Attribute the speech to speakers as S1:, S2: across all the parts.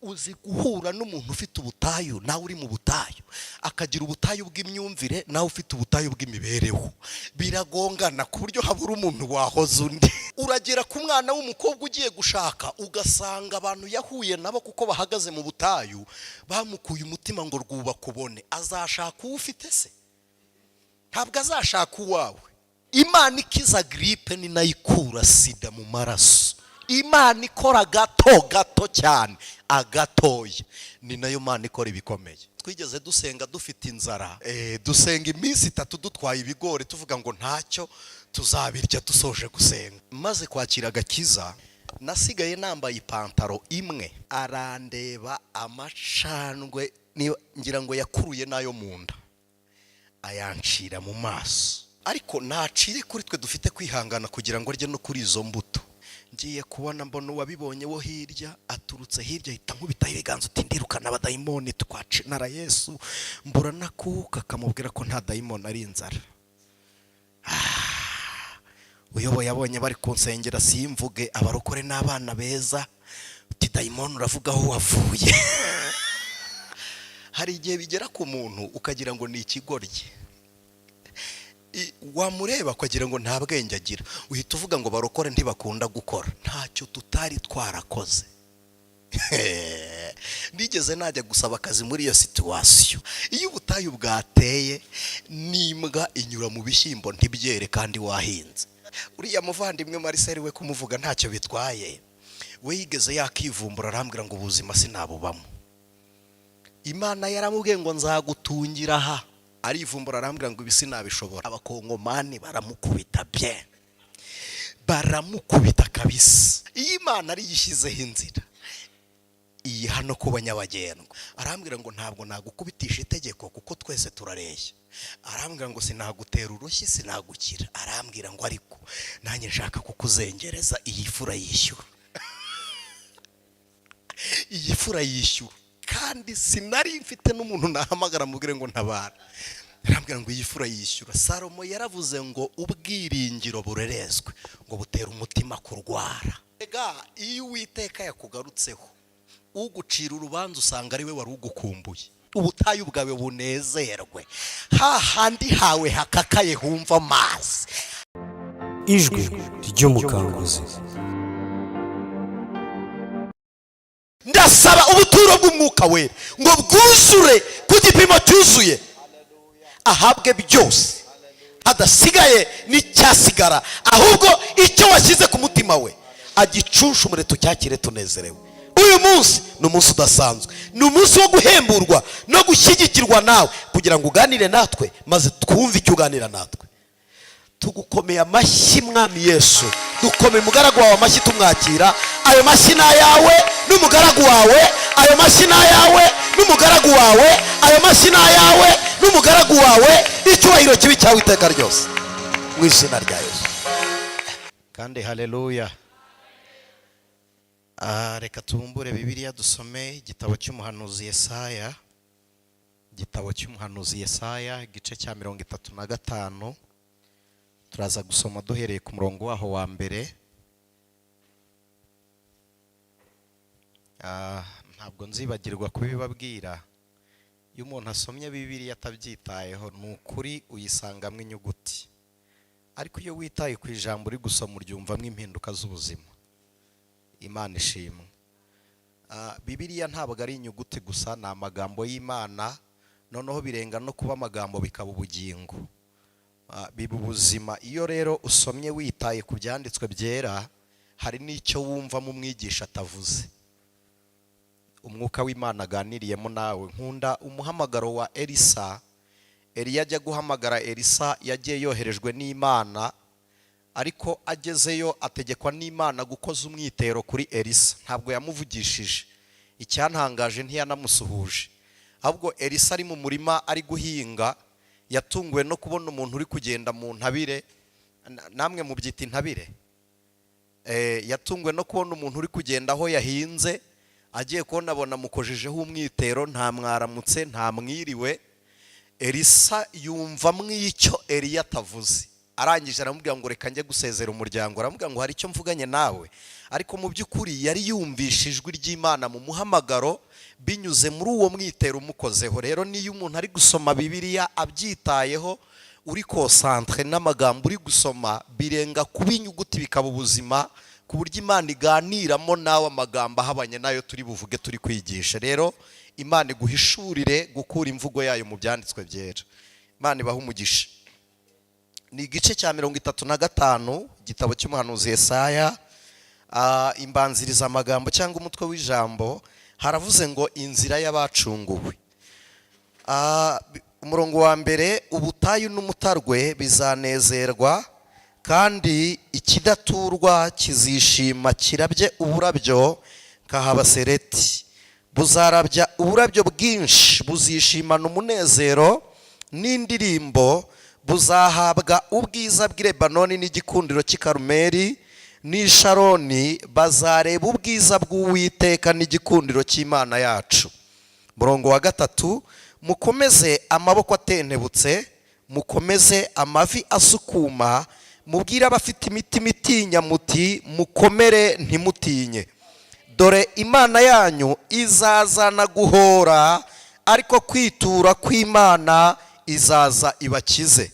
S1: uzi guhura n'umuntu ufite ubutayu nawe uri mu butayu, akagira ubutayu bw'imyumvire nawe ufite ubutayu bw'imibereho, biragongana ku buryo habura umuntu wahoza undi. Uragera ku mwana w'umukobwa ugiye gushaka ugasanga abantu yahuye nabo kuko bahagaze mu butayu bamukuye umutima ngo rwubakubone, azashaka uwo ufite se? Ntabwo azashaka uwawe. Imana ikiza GRIPE ni nayo ikura SIDA mu maraso. Imana ikora gato cyane, agatoya ni nayo Imana ikora ibikomeye. Twigeze dusenga dufite inzara, dusenga iminsi 3 dutwaye ibigori tuvuga ngo ntacyo tuzabirya dusoje gusenga. Maze kwakira agakiza nasigaye nambaye ipantaro imwe, arandeba amacandwe ngira ngo yakuruye nayo munda, ayancira mu maso. Ariko nacire kuri twe dufite kwihangana kugira ngo rye no kuri izo mbuto. Ngiye kubona mbona wabibonye wo hirya aturutse hirya hita nkubita ibiganza uti ndirukana abadayimoni twacinara Yesu, mbura nakuka kamubwira ko nta dayimoni ari inzara. Uyoboye abonye bari kunsengera simvuge abarokore n'abana beza, uti dayimoni uravuga aho wavuye. Hari igihe bigera ku muntu ukagira ngo ni ikigoryi, wamureba kwagira ngo nta bwenge agira, uhita uvuga ngo barokore ntibakunda gukora. Ntacyo tutari twarakoze. Nigeze najya gusaba akazi muri iyo situation. Iyo ubutayu bwateye n'imbwa inyura mu bishyimbo ntibyere kandi wahinze. Uriya muvandimwe Marcel we kumuvuga ntacyo bitwaye, we yigeze yakivumbura arambwira ngo ubuzima sinabubamo. Imana yaramubwiye ngo nzagutungira aha, arivumbura arambwira ngo ibisi nabishobora. Abakongomani baramukubita bien, baramukubita kabisa. Iyi Imana ari yishyizeho inzira iyi hano ku banyabagendwa, arambwira ngo ntabwo nagukubitisha itegeko kuko twese turareshya. Arambwira ngo sinagutera urushyi sinagukira. Arambwira ngo ariko nanjye nshaka kukuzengereza iyi fura yishyura. Iyi fura yishyura kandi sinari mfite n'umuntu nahamagara mubwire ngo ntabara. Arambwira ngo iyi fura yishyura. Salomo yaravuze ngo ubwiringiro burerezwe ngo butera umutima kurwara. Ega iyo Uwiteka yakugarutseho ugucira urubanza usanga ari we wari ugukumbuye, ubutayu bwawe bunezerwe, hahandi hawe hakakaye humva amazi.
S2: Ijwi ry'Umukanguzi.
S1: Ndasaba ubuturo bw'Umwuka Wera ngo bwuzure ku gipimo cyuzuye, ahabwe byose hadasigaye n'icyasigara, ahubwo icyo washyize ku mutima we agicunshumure tucyakire tunezerewe. Uyu munsi ni umunsi udasanzwe, ni umunsi wo guhemburwa no gushyigikirwa nawe kugira ngo uganire natwe maze twumve icyo uganira natwe. Tugukomeye amashyi Mwami Yesu, dukomeye umugaragu wawe amashyi tumwakira. Ayo mashyi ni ayawe n'umugaragu wawe, ayo mashyi ni ayawe n'umugaragu wawe, ayo mashyi ni ayawe n'umugaragu wawe. Icyubahiro kibi cyawe iteka ryose mu izina rya Yesu kandi haleluya. Reka tubumbure Bibiliya dusome igitabo cy'umuhanuzi Yesaya, igitabo cy'umuhanuzi Yesaya igice cya 35. Turaza gusoma duhereye ku murongo waho wa mbere. Ntabwo nzibagirwa kubibabwira, iyo umuntu asomye Bibiliya atabyitayeho ni ukuri uyisangamwe inyuguti, ariko iyo witaye ku ijambo uri gusoma uryumvamo impinduka z'ubuzima. Imana ishimwe. Bibiliya ntabwo ari inyuguti gusa, ni amagambo y'Imana, noneho birenga no kuba amagambo bikaba ubugingo, biba ubuzima. Iyo rero usomye witaye ku byanditswe byera, hari n'icyo wumva mu mwigisha atavuze, Umwuka w'Imana aganiriyemo nawe. Nkunda umuhamagaro wa Elisa. Eliya ajya guhamagara Elisa, yagiye yoherejwe n'Imana, ariko agezeyo ategekwa n'Imana gukoza umwitero kuri Elisa. Ntabwo yamuvugishije, icyantangaje ntiyanamusuhuje, ahubwo Elisa ari mu murima ari guhinga, yatunguwe no kubona umuntu uri kugenda mu ntabire. Namwe mubyita intabire. Yatunguwe no kubona umuntu uri kugenda aho yahinze, agiye kubona abona mukojejeho umwitero, nta mwaramutse nta mwiriwe. Elisa yumva mw'icyo Eliya atavuze. arangije aramubwira ngo reka njye gusezera umuryango. Aramubwira ngo hari icyo mvuganye nawe, ariko mu by'ukuri yari yumvishe ijwi ry'Imana mu muhamagaro binyuze muri uwo mwitero umukozeho. Rero niyo umuntu ari gusoma Bibiliya abyitayeho, uri concentre n'amagambo uri gusoma, birenga kuba inyuguti bikaba ubuzima, ku buryo Imana iganiramo nawe amagambo ahabanye nayo turi buvuge turi kwigisha. Rero Imana iguhishurire gukura imvugo yayo mu byanditswe byera. Imana ibaha umugisha. Ni igice cya 35 igitabo cy'umuhanuzi Yesaya, imbanziriza amagambo cyangwa umutwe w'ijambo haravuze ngo inzira y'abacunguwe. Umurongo wa mbere, ubutayu n'umutarwe bizanezerwa kandi ikidaturwa kizishima kirabye uburabyo kahabasereti. Buzarabya uburabyo bwinshi, buzishimana umunezero n'indirimbo, buzahabwa ubwiza bw'i Lebanoni n'igikundiro cy'i Karumeli n'i Sharoni, bazareba ubwiza bw'Uwiteka n'igikundiro cy'Imana yacu. Murongo wa gatatu, mukomeze amaboko atentebutse, mukomeze amavi asukuma, mubwire abafite imitima itinya muti mukomere ntimutinye. Dore Imana yanyu izazana guhora, ariko kwitura kw'Imana izaza ibakize.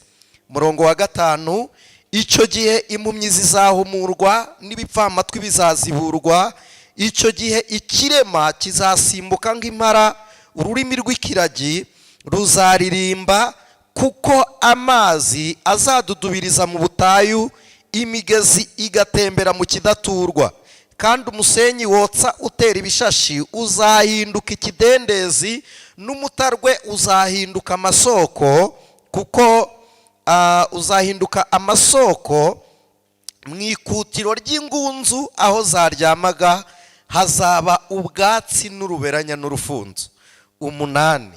S1: Murongo wa gatanu, icyo gihe impumyi zizahumurwa n'ibipfamatwi bizaziburwa. Icyo gihe ikirema kizasimbuka nk'impara, ururimi rw'ikiragi ruzaririmba, kuko amazi azadudubiriza mu butayu, imigezi igatembera mu kidaturwa. Kandi umusenyi wotsa utera ibishashi uzahinduka ikidendezi, n'umutarwe uzahinduka amasoko, kuko uzahinduka amasoko mu ikutiro ry'ingunzu, aho zaryamaga hazaba ubwatsi n'uruberanya n'urufunzo. 8,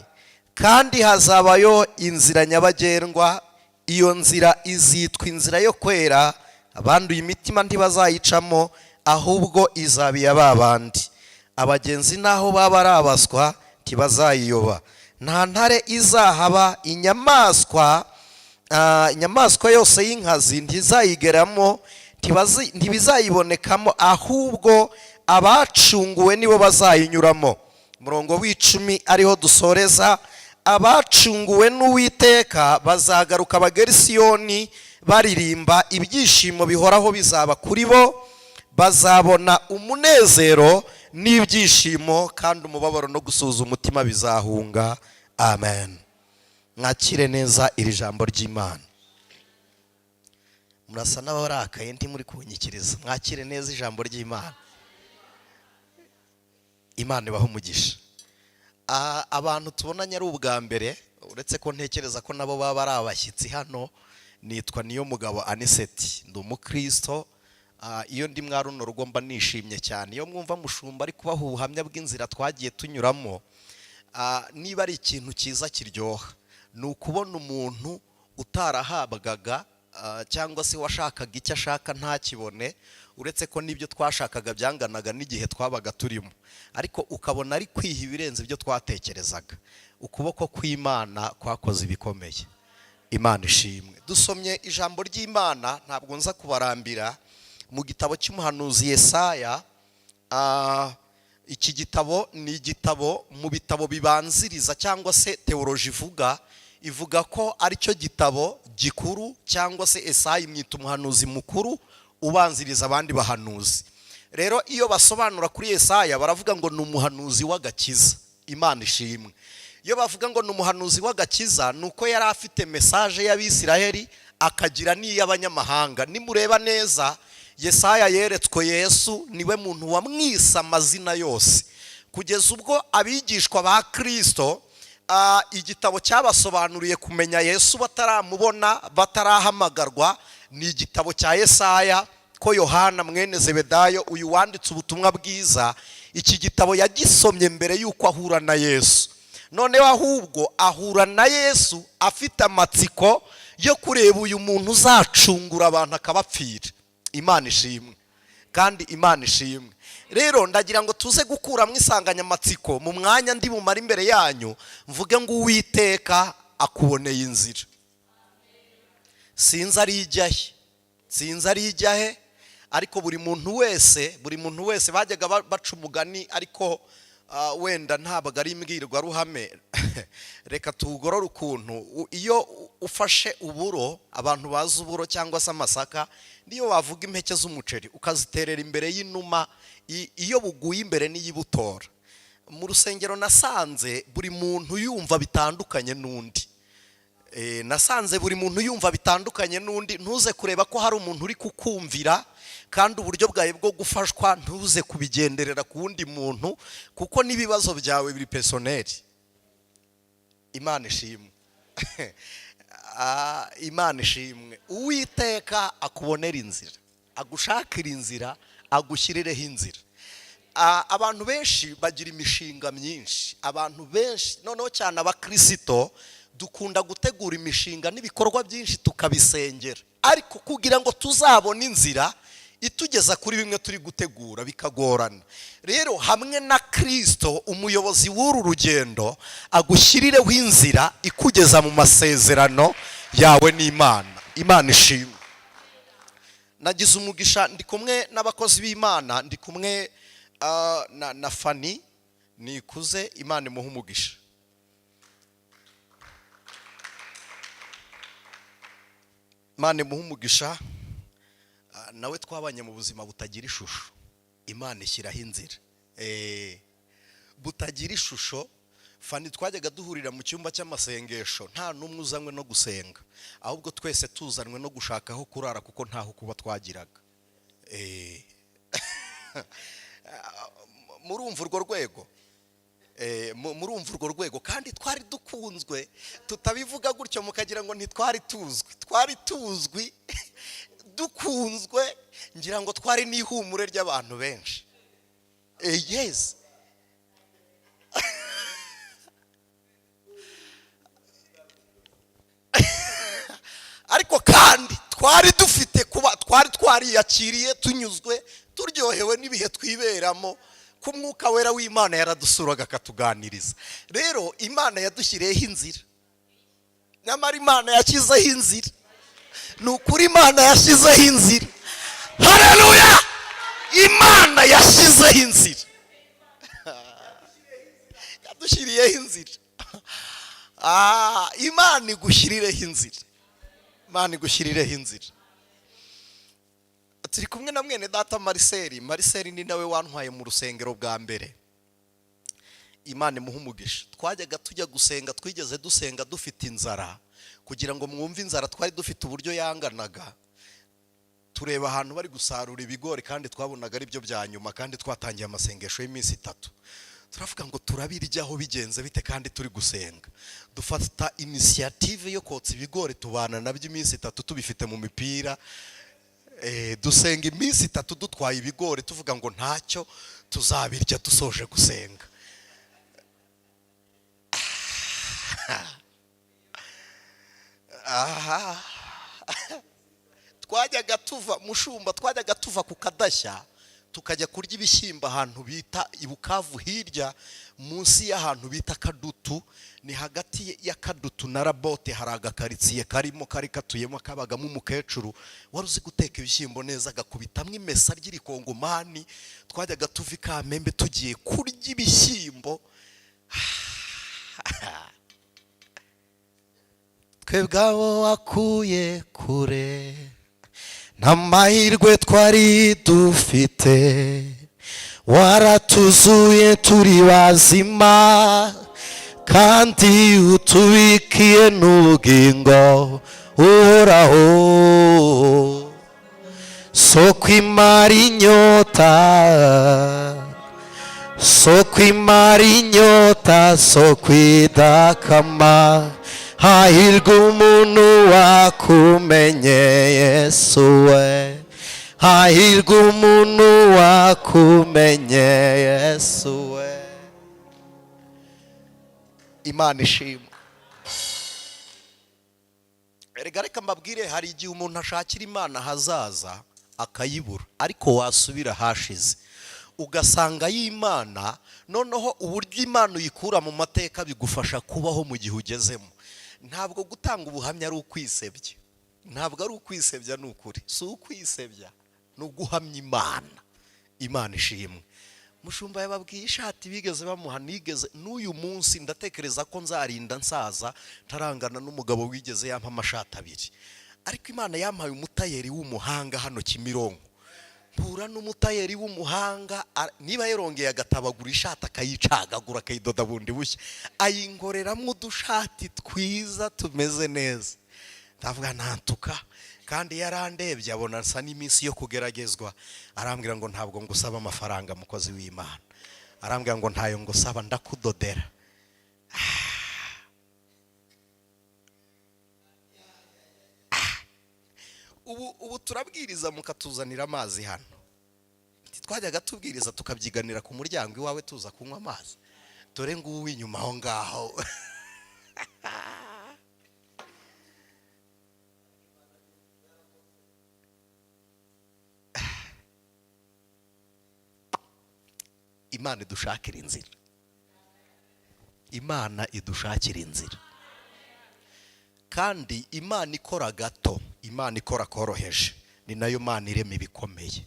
S1: kandi hazabayo inzira nyabagendwa, iyo nzira izitwa inzira yo kwera, abanduye imitima ntibazayicamo, ahubwo izabiya babandi. Abagenzi naho baba arabaswa ntibazayiyoba. Nta ntare izahaba, inyamaswa yose y'inkazi ntizayigeramo, ntibizayibonekamo, ahubwo abacunguwe nibo bazayinyuramo. Murongo w'10 ariho dusoreza, abacunguwe n'Uwiteka bazagaruka bagera i Siyoni baririmba, ibyishimo bihoraho bizaba kuri bo, bazabona umunezero n'ibyishimo, kandi umubabaro no gusuza umutima bizahunga. Amen. Mwakire neza iri jambo ry'Imana. Murasa n'abarakaye ndi muri kunyikiriza. Mwakire neza ijambo ry'Imana. Imana ibaha umugisha. Abantu tubonanye ari ubwa mbere, uretse ko ntekereza ko nabo baba ari abashyitsi hano, nitwa Niyomugabo+250788726286. Ndi umukristo. Iyo ndi mwaruno rugo mba nishimye cyane. Iyo mwumva mushumba ari kubaha ubuhamya bw'inzira twagiye tunyuramo, niba ari ikintu cyiza kiryoha, ni ukubona umuntu utarahabwaga cyangwa se washakaga icyo ashaka ntakibone, uretse ko n'ibyo twashakaga byanganaga n'igihe twabaga turimo, ariko ukabona ari kwiha ibirenze ibyo twatekerezaga. Ukuboko kw'Imana kwakoze ibikomeye. Imana ishimwe. Dusomye ijambo ry'Imana, ntabwo nza kubarambira, mu gitabo cy'umuhanuzi Yesaya. Iki gitabo ni igitabo mu bitabo bibanziriza cyangwa se teoloji ivuga ko ari cyo gitabo gikuru, cyangwa se Yesaya imwita umuhanuzi mukuru ubanziriza abandi bahanuzi. Rero iyo basobanura kuri Yesaya baravuga ngo ni umuhanuzi w'agakiza. Imana ishimwe. Iyo bavuga ngo ni umuhanuzi w'agakiza, nuko yari afite message y'Abisiraheli akagira n'iy'abanyamahanga. Nimureba neza, Yesaya yeretswe Yesu, niwe muntu wamwisa amazina yose, kugeza ubwo abigishwa ba Christo igitabo cyabasobanuriye kumenya Yesu bataramubona, batarahamagarwa, ni igitabo cya Yesaya. Ko Yohana mwene Zebedayo, uyu wanditse ubutumwa bwiza, iki gitabo yagisomye mbere yuko ahura na Yesu. Noneho ahubwo ahura na Yesu afite amatsiko yo kureba uyu muntu uzacungura abantu akabapfira. Imana ishimwe. Kandi Imana ishimwe. Rero ndagira ngo tuze gukuramo insanganyamatsiko mu mwanya ndi bumara imbere yanyu, mvuge ngo Uwiteka akuboneye inzira. sinzi ari ijyahe ariko buri muntu wese bajyaga baca umugani ariko wenda ntabwo ari imbwirwaruhame reka tugorore ukuntu iyo ufashe uburo, abantu bazi uburo cyangwa se amasaka, niyo wavuga impeke z'umuceri ukaziterera imbere y'inuma, iyo buguye imbere n'iyibutora. Mu rusengero nasanze buri muntu yumva bitandukanye n'undi. Ntuze kureba ko hari umuntu uri kukumvira kandi uburyo bwawe bwo gufashwa ntuze kubigenderera ku wundi muntu, kuko n'ibibazo byawe biri personeli. Imana ishimwe. Imana ishimwe. Uwiteka akubonera inzira, agushakira inzira, agushyirireho inzira. Abantu benshi bagira imishinga myinshi, abantu benshi noneho cyane abakristo dukunda gutegura imishinga n'ibikorwa byinshi tukabisengera, ariko kugira ngo tuzabone inzira itugeza kuri bimwe turi gutegura bikagorana. Rero hamwe na Kristo umuyobozi w'uru rugendo agushyirireho inzira ikugeza mu masezerano yawe n'Imana. Imana ishimwe. Nagize umugisha ndi kumwe n'abakozi b'Imana, ndi kumwe na Fani Nikuze, Imana imuhe umugisha. Imana imuhe umugisha. Nawe twabanye mu buzima butagira ishusho, Imana ishyiraho inzira butagira ishusho. Fani twajyaga duhurira mu cyumba cy'amasengesho, nta n'umwe uzanywe no gusenga, ahubwo twese tuzanwe no gushaka aho kurara kuko ntaho kuba twagiraga. Murumva urwo rwego kandi twari dukunzwe, tutabivuga gutyo mukagira ngo ntitwari tuzwi dukunzwe, ngira ngo twari n'ihumure ry'abantu benshi. Yes. Ariko kandi twari dufite kuba twariyakiriye, tunyuzwe, turyohewe n'ibihe twiberamo, ku mwuka wera w'Imana yaradusuraga akatuganiriza. Rero Imana yadushyiriyeho inzira, nyamara Imana yashyizeho inzira. Ni ukuri Imana yashyizeho inzira. Haleluya! Imana yashyizeho inzira, yadushyiriyeho inzira. Imana igushyirireho inzira, Imana igushyirireho inzira. Turi kumwe na mwene data Mariseli ni nawe wantwaye mu rusengero bwa mbere. Imana imuhe umugisha. Twajyaga tujya gusenga, twigeze dusenga dufite inzara, kugira ngo mwumve inzara twari dufite uburyo yanganaga. Tureba ahantu bari gusarura ibigori kandi twabonaga ari byo bya nyuma, kandi twatangiye amasengesho y'iminsi 3. Turavuga ngo turabiryaho bigenze bite kandi turi gusenga. Dufata initiative yo kotsa ibigori, tubana nabyo iminsi 3 tubifite mu mipira. Dusenga iminsi 3 dutwaye ibigori, tuvuga ngo ntacyo tuzabirya dusoje gusenga. Twajyaga tuva ku Kadashya tukajya kurya ibishyimbo ahantu bita Ibukavu, hirya munsi y'ahantu bita Kadutu. Ni hagati ya Kadutu na Rabote, hari agakaritsiye kari katuyemo, kabagamo umukecuru wari uzi guteka ibishyimbo neza, agakubitamwo imesa ry'irikongomani. Twajyaga tuva i Kamembe tugiye kurya ibishyimbo. Twebwe abo wakuye kure, nta mahirwe twari dufite, waratuzuye turi bazima, kandi utubikiye n'ubugingo uhoraho. Soko imara inyota, soko idakama. Hahirwa umuntu wakumenye Yesu we, hahirwa umuntu wakumenye Yesu we. Imana ishimwe. Reka mbabwire, hari igihe umuntu ashakira Imana hazaza akayibura, ariko wasubira hashize ugasanga y'Imana. Noneho uburyo Imana uyikura mu mateka bigufasha kubaho mu gihe ugezemo. Ntabwo gutanga ubuhamya ari ukwisebya. ntabwo ari ukwisebya, ni ukuri si ukwisebya, ni uguhamya Imana. Imana ishimwe. Mushumba yababwiye ishati bigeze bamuha, nigeze n'uyu munsi ndatekereza ko nzarinda nsaza ntarangana n'umugabo wigeze yampa amashati 2. Ariko Imana yampaye umutayeri w'umuhanga hano Kimironko. Mpura n'umutayeri w'umuhanga, niba yarongeye agatabagura ishati akayicagagura akayidoda bundi bushya, ayingoreramwo udushati twiza tumeze neza. Ndavuga nantuka, kandi yarandebye abona nsa n'iminsi yo kugeragezwa. Arambwira ngo ntabwo ngusaba amafaranga mukozi w'Imana, arambwira ngo ntayo ngusaba, ndakudodera. Ubu turabwiriza mukatuzanira amazi hano. Twajyaga tubwiriza tukabyiganira ku muryango iwawe tuza kunywa amazi. Dore ngubu inyuma aho ngaho. Imana idushakira inzira. Imana idushakira inzira. Kandi Imana ikora gato, Imana ikora koroheje, ni nayo Mana irema ibikomeye.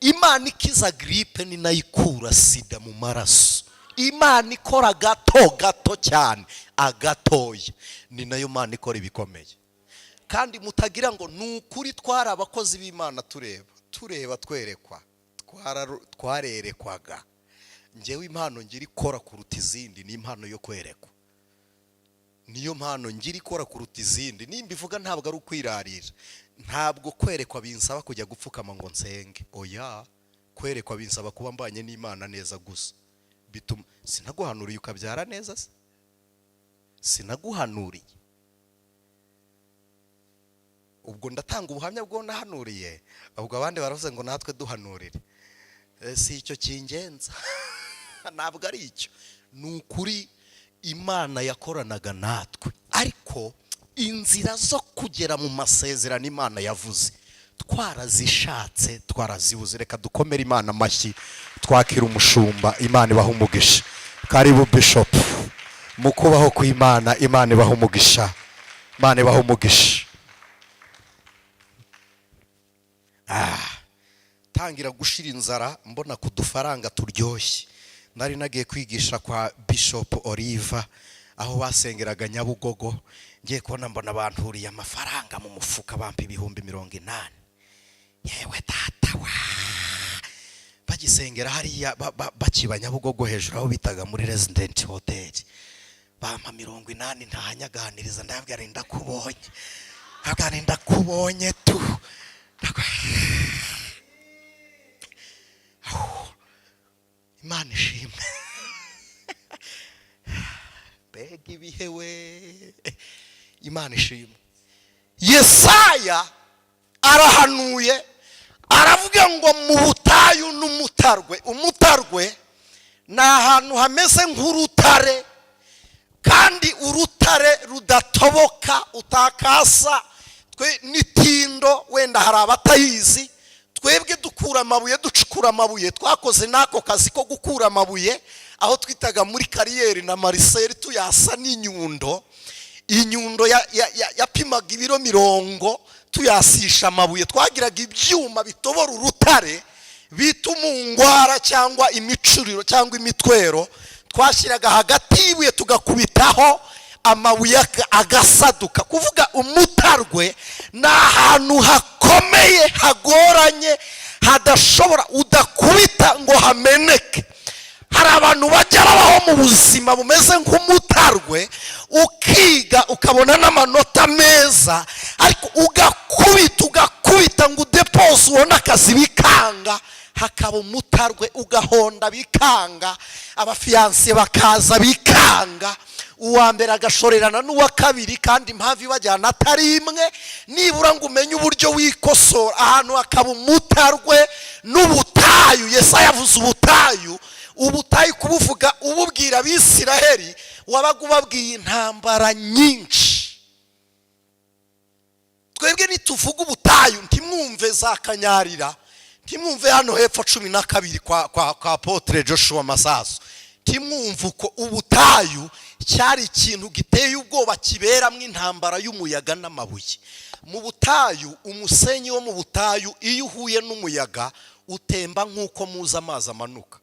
S1: Imana ikiza GRIPE, ni nayo ikura SIDA mu maraso. Imana ikora gato cyane, agatoya, ni nayo Mana ikora ibikomeye. Kandi mutagira ngo nukuri twari abakozi b'Imana tureba twerekwa, twarerekwaga. Ngewe impano ngira ikora kuruta izindi ni impano yo kwerekwa. Niyo mpano ngira ikora kuruta izindi. Nimba ivuga ntabwo ari ukwirarira. Ntabwo kwerekwa binsaba kujya gupfukama ngo nsenge. Oya, kwerekwa binsaba kuba mbanye n'Imana neza gusa. Bituma sinaguhanuriye ukabyara neza se? Sinaguhanuriye. Ubwo ndatanga ubuhamya bwo nahanuriye, ahubwo abandi baravuze ngo natwe duhanurire. Si icyo kingenza. Ntabwo ari icyo. Ni ukuri Imana yakoranaga natwe, ariko inzira zo kugera mu masezerano Imana yavuze twarazishatse, twarazibuze. Reka dukomere Imana amashyi, twakira umushumba. Imana ibaha umugisha. Karibu Bishop. Mu kubaho kw'Imana, Imana ibaha umugisha. Imana ibaha umugisha. Tangira gushira inzara mbona kudufaranga turyoshye. Nari nagiye kwigisha kwa Bishop Oliva aho basengeraga Nyabugogo. Ngiye kubona mbona abanturiye amafaranga mu mufuka bampa 80,000. Yewe data wa, bagisengera hariya bakiba Nyabugogo hejuru aho bitaga muri Resident Hotel. Bampa 80 ntahanyaganiriza, ndabwira ndakubonye. Hagane ndakubonye tu. Imana ishimwe. Bega ibihewe. Imana ishimwe. Yesaya arahanuye, aravuga ngo mu butayu n'umutarwe. Umutarwe ni ahantu hameze nk'urutare, kandi urutare rudatoboka utakasa n'itindo. Wenda hari abatayizi, twebwe dukura amabuye, ducukura amabuye. Twakoze nako kazi ko gukura amabuye aho twitaga muri kariyeri na mariseri, tuyasa n'inyundo. Inyundo yapimaga ibiro 100, tuyasisha amabuye. Twagiraga ibyuma bitobora urutare bita umungwara cyangwa imicuriro cyangwa imitwero. Twashyiraga hagati y'ibuye tugakubitaho amabuye agasaduka. Kuvuga umutarwe ni ahantu hakomeye, hagoranye, hadashobora udakubita ngo hameneke. Hari abantu bajya babaho mu buzima bumeze nk'umutarwe, ukiga ukabona n'amanota meza, ariko ugakubita ngo udepose ubona akazi bikanga. Hakaba umutarwe ugahonda bikanga, abafiyanse bakaza bikanga, uwa mbere agashorerana n'uwa kabiri, kandi impamvu ibajyana atari imwe. Nibura ngo umenye uburyo wikosora. Ahantu hakaba umutarwe n'ubutayu. Yesaya yavuze ubutayu. Ubutayu kubuvuga ububwira Abisiraheli, wabaga ubabwiye intambara nyinshi. Twebwe nituvuga ubutayu ntimwumve za Kanyarira, ntimwumve hano hepfo 12 kwa Apotre Joshua Masaso. Ntimwumve uko ubutayu cyari ikintu giteye ubwoba kiberamo intambara y'umuyaga n'amabuye. Mu butayu, umusenyi wo mu butayu iyo uhuye n'umuyaga utemba nk'uko muzi amazi amanuka.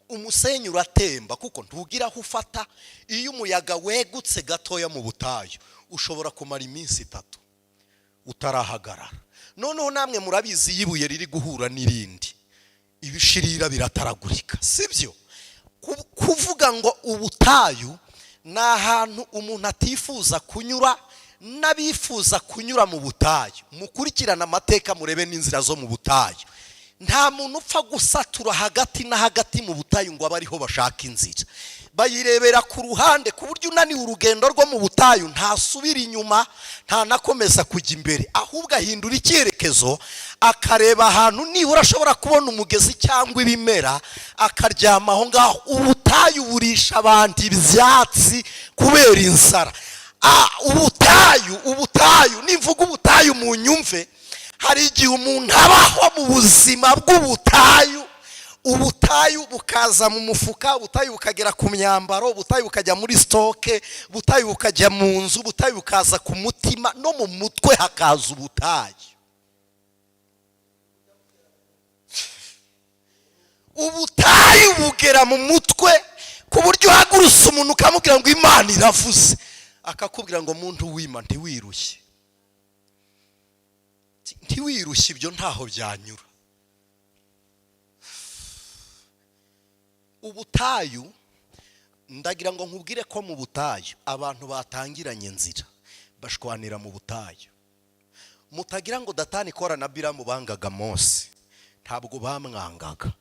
S1: Umusenyi uratemba kuko ntugira aho ufata. Iyo umuyaga wegutse gatoya mu butayu ushobora kumara iminsi 3 utarahagarara. Noneho namwe murabizi yibuye riri guhura n'irindi ibishirira birataragurika, sibyo? Kuvuga ngo ubutayu ni ahantu umuntu atifuza kunyura, n'abifuza kunyura mu butayu. Mukurikirana amateka murebe n'inzira zo mu butayu. Nta muntu upfa gusatura hagati na hagati mu butayu ngo abariho bashaka inzira. Bayirebera ku ruhande ku buryo unaniwe urugendo rwo mu butayu ntasubira inyuma, nta nakomeza kujya imbere, ahubwo ahindura icyerekezo akareba ahantu nibura ashobora kubona umugezi cyangwa ibimera akaryama aho ngaho. Ubutayu burisha abantu ibyatsi kubera inzara. Ubutayu nivuga ubutayu mu nyumve, hari igihe umuntu abaho mu buzima bw'ubutayu. Ubutayu bukaza mu mufuka, ubutayu bukagera ku myambaro, ubutayu bukajya muri stoke, ubutayu bukajya mu nzu, ubutayu bukaza ku mutima, no mu mutwe hakaza ubutayu. Ubutayu bugera mu mutwe ku buryo uhagurutse umuntu ukamubwira ngo Imana iravuze, akakubwira ngo muntu w'Imana ntiwirushye. Ntiwirushye, ibyo ntaho byanyura. Ubutayu, ndagira ngo nkubwire ko mu butayu abantu batangiranye inzira bashwanira mu butayu. Mutagira ngo Datani, Kora na Biramu bangaga Mose, ntabwo bamwangaga,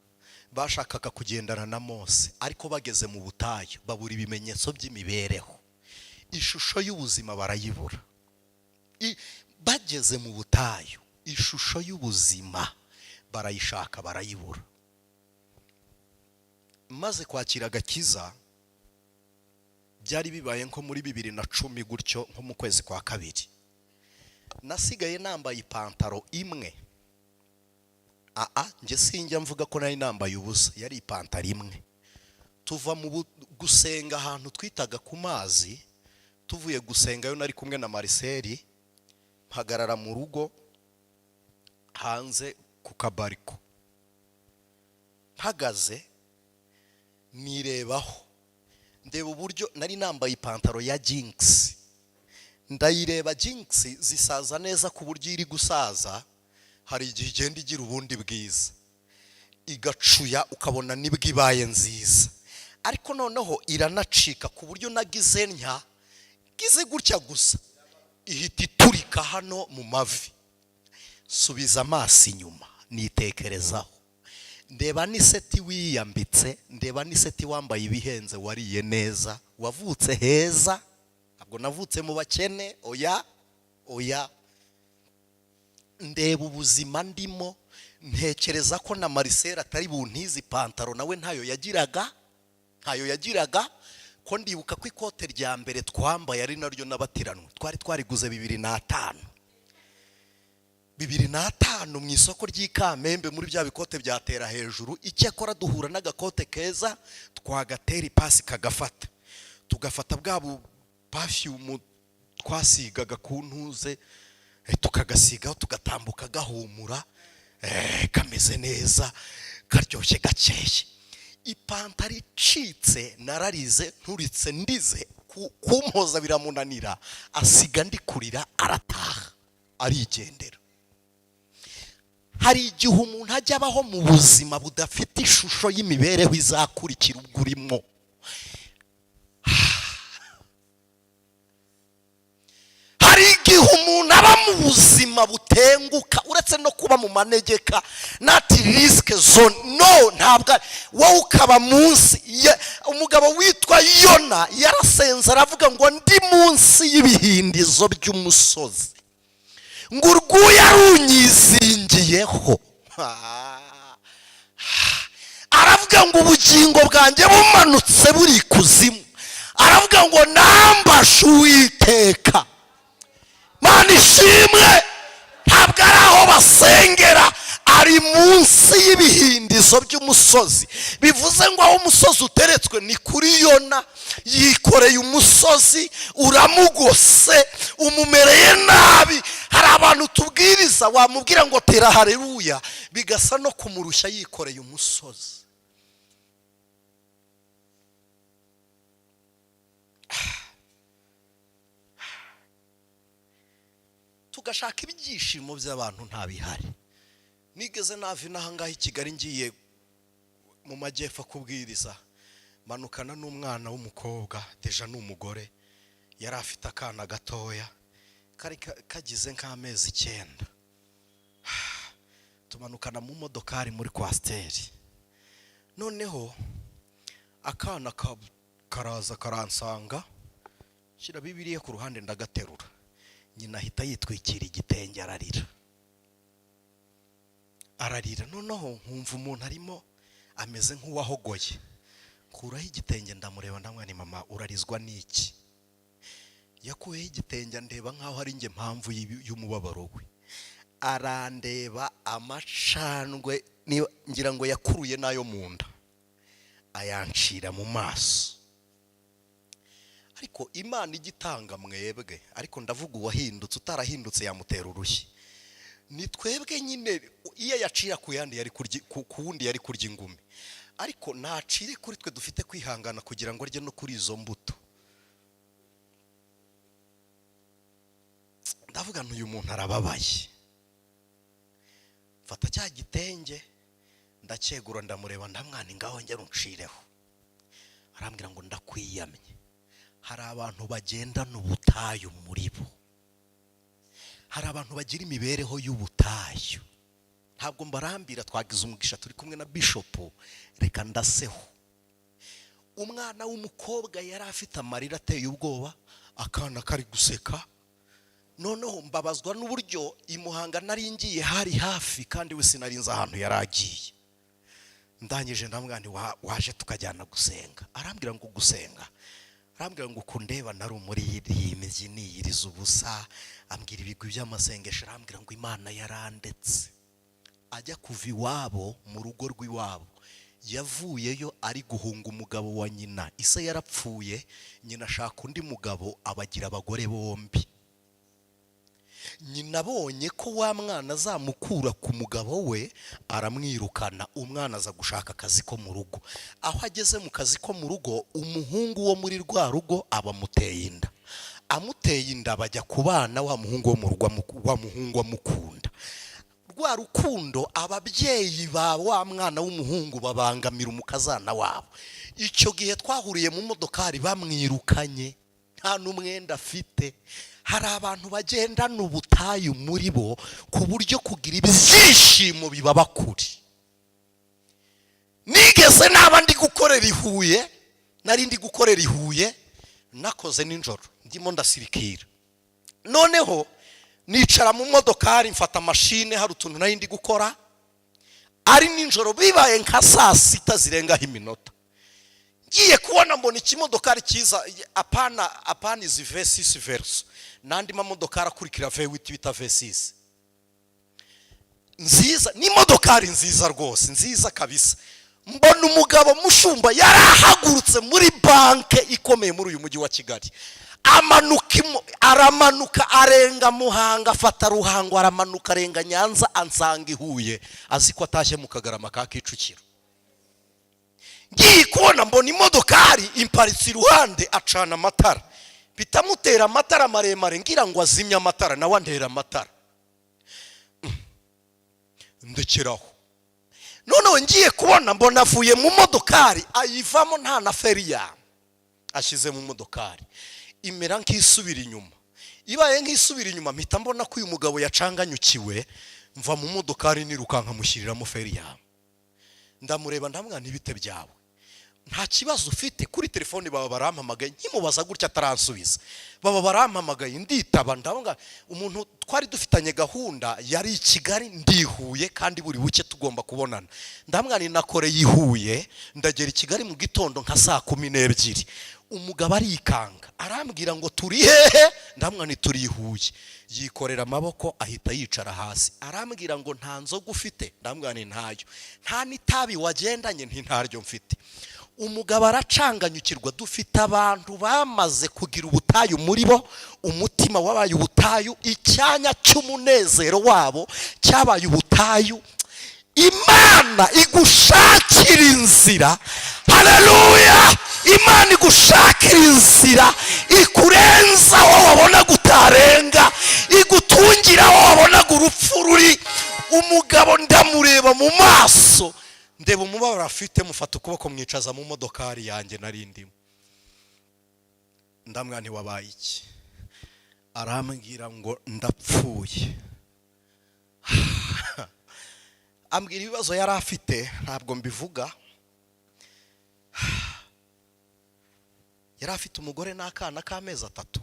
S1: bashakaga kugendana na Mose, ariko bageze mu butayu babura ibimenyetso by'imibereho, ishusho y'ubuzima barayibura. Bageze mu butayu ishusho y'ubuzima barayishaka barayibura. Maze kwakira agakiza byari bibaye nko muri 2010 gutyo, nko mu kwezi kwa 2, nasigaye nambaye ipantaro imwe. Nge sinjya mvuga ko nari nambaye ubusa, yari ipantaro imwe. Tuva mu gusenga ahantu twitaga ku mazi, tuvuye gusenga yo nari kumwe na Marcel, mpagarara mu rugo hanze ku kabariko, mpagaze nirebaho, ndeba uburyo nari nambaye ipantaro ya jinx. Ndayireba jinx zisaza neza ku buryo iri gusaza hari igihe igenda igira ubundi bwiza, igacuya ukabona nibwo ibaye nziza. Ariko noneho iranacika ku buryo nagize gize gutya gusa ihita iturika hano mu mavi. Subiza amaso inyuma nitekerezaho, ndeba n'iseti wiyambitse, ndeba n'iseti wambaye ibihenze, wariye neza, wavutse heza. Ntabwo navutse mu bakene, oya. Ndeba ubuzima ndimo, ntekereza ko na Marcel atari buntize ipantaro, nawe ntayo yagiraga. Ko ndibuka ko ikote rya mbere twambaye ari naryo nabatiranwe, twariguze 2005 mu isoko ry'Ikamembe, muri bya bikote byatera hejuru. Icyakora duhura n'agakote keza, twagatera ipasi kagafata, tugafata bwa perfume twasigaga ku ntuze, tukagasigaho, tugatambuka gahumura, kameze neza, karyoshye gakeye. Ipantaro icitse nararize, nturitse ndize, kumpoza biramunanira, asiga ndikurira, arataha arigendera. Hari igihe umuntu ajya abaho mu buzima budafite ishusho y'imibereho izakurikira ubwo urimo. Hari igihe umuntu aba mu buzima butenguka, uretse no kuba mu manegeka, nati risk zone, no, ntabwo wowe ukaba munsi. Umugabo witwa Yona yarasenze aravuga ngo ndi munsi y'ibihindizo by'umusozi, ngo urwuya runyizingiyeho. Aravuga ngo ubugingo bwanjye bumanutse buri kuzimu. Aravuga ngo nambashe Uwiteka. Mana ishimwe, ntabwo ari aho basengera, ari munsi y'ibihindizo by'umusozi. Bivuze ngo aho umusozi uteretswe ni kuri Yona. Yikoreye umusozi uramugose, umumereye nabi. Hari abantu tubwiriza wamubwira ngo tera haleluya, bigasa no kumurushya yikoreye umusozi. Tugashaka ibyishimo by'abantu ntabihari. Nigeze navi nahangaha i Kigali ngiye mu majyepfo kubwiriza, manukana n'umwana w'umukobwa, deja n'umugore, yari afite akana gatoya kari kagize nk'amezi 9. Tumanukana mu modokari muri kwasteri. Noneho akana karaza karansanga, shyira Bibiliya ku ruhande ndagaterura. Nyina ahita yitwikira igitenge ararira. Noneho nkumva umuntu arimo ameze nk'uwahogoye. Kuraho igitenge ndamureba ndamwani, mama urarizwa n'iki? Yakuyeho igitenge ndeba nkaho ari nge mpamvu y'umubabaro we. Arandeba amacandwe ngira ngo yakuruye nayo mu nda, ayancira mu maso. Ariko Imana igitanga mwebwe, ariko ndavuga uwahindutse, utarahindutse yamutera urushyi. Ni twebwe nyine, iyo yacira ku yandi yari kurya, ku wundi yari kurya ingumi. Ariko nacire kuri twe dufite kwihangana kugira ngo arye no kuri izo mbuto. Ndavuga uyu muntu arababaye. Fata cya gitenge ndacyegura ndamureba ndamwani ngaho ngera uncireho. Arambwira ngo ndakwiyamye. Hari abantu bagendana ubutayu muri bo. Hari abantu bagira imibereho y'ubutayu. Ntabwo mbarambira, twagize umugisha turi kumwe na Bishop, reka ndaseho. Umwana w'umukobwa yari afite amarira ateye ubwoba, akana kari guseka. Noneho mbabazwa n'uburyo imuhanga nari ngiye hari hafi, kandi we sinarinze ahantu yaragiye. Ndangije ndamwani waje tukajyana gusenga. Arambwira ngo gusenga. Arambwira ngo kundeba nari umuririmbyi niyiriza ubusa, ambwira ibigwi by'amasengesho. Arambwira ngo Imana yarandetse. Ajya kuva iwabo mu rugo rw'iwabo, yavuyeyo ari guhunga umugabo wa nyina. Ise yarapfuye, nyina ashaka undi mugabo, abagira abagore bombi. Nyina abonye ko wa mwana azamukura ku mugabo we, aramwirukana. Umwana aza gushaka akazi ko mu rugo. Aho ageze mu kazi ko mu rugo, umuhungu wo muri rwa rugo abamuteye inda. Amuteye inda bajya kubana, wa muhungu wo mu rugo wa muhungu amukunda. Rwa rukundo ababyeyi ba wa mwana w'umuhungu babangamira umukazana wabo. Icyo gihe twahuriye mu modokari bamwirukanye, nta n'umwenda afite. Hari abantu bagendana ubutayu muri bo, ku buryo kugira ibyishimo bibaba kuri. Nigeze naba ndi gukorera i Huye, nari ndi gukorera i Huye, nakoze ninjoro ndimo ndasirikira. Noneho nicara mu modokari mfata mashine, hari utuntu nari ndi gukora, ari ninjoro bibaye nka saa 6 zirengaho iminota. Ngiye kubona mbona ikimodokari kiza, apana izi V6 verso, nandi mamodokari akurikira V8 bita V6. Nziza, ni modokari nziza rwose, nziza kabisa. Mbona umugabo mushumba yarahagurutse muri banke ikomeye muri uyu mujyi wa Kigali. Aramanuka arenga Muhanga, afata Ruhango, aramanuka arenga Nyanza, ansanga i Huye, azi ko atashye mu Kagarama ka Kicukiro. Ngiye kubona mbona imodokari imparitse iruhande, acana amatara. Bitamutera amatara maremare ngira ngo azimya amatara, nawe andera amatara. Ndekeraho. Noneho ngiye kubona mbona avuye mu modokari, ayivamo nta na feriya ashize mu modokari. Imera nk'isubira inyuma. Ibaye nk'isubira inyuma, mpita mbona ko uyu mugabo yacanganyukiwe, mva mu modokari nirukanka mushiriramo feriya. Ndamureba ndamwana ibite byawe. Nta kibazo ufite? Kuri telefone baba barampamagaye, nkimubaza gutya ataransubiza. Baba barampamagaye nditaba, ndabanga umuntu twari dufitanye gahunda yari i Kigali, ndihuye kandi buri buke tugomba kubonana. Ndamwana nakoreye i Huye, ndagera i Kigali mu gitondo nka saa 12. umugabo arikanga arambwira ngo turi hehe, ndamwa ni turi Huye. Yikorera amaboko ahita yicara hasi arambwira ngo nta nzoga ufite, ndamwa ni ntayo. Nta n'itabi wagendanye, nti ntaryo mfite. Umugabo aracanganyukirwa, dufite abantu bamaze kugira ubutayu muri bo, umutima wabaye ubutayu, icyanya cy'umunezero wabo cyabaye ubutayu. Imana igushakira inzira, haleluya, Imana igushakira inzira ikurenza aho wabona gutarenga, igutungira aho wabona urupfu ruri. Umugabo ndamureba mu maso, ndeba umubabaro afite, mufata ukuboko mwicaza mu modokari yanjye narindimo. Ndamwa nti wabaye iki? Arambwira ngo ndapfuye. Ambwira ibibazo yari afite, ntabwo mbivuga. Yari afite umugore n'akana k'amezi 3,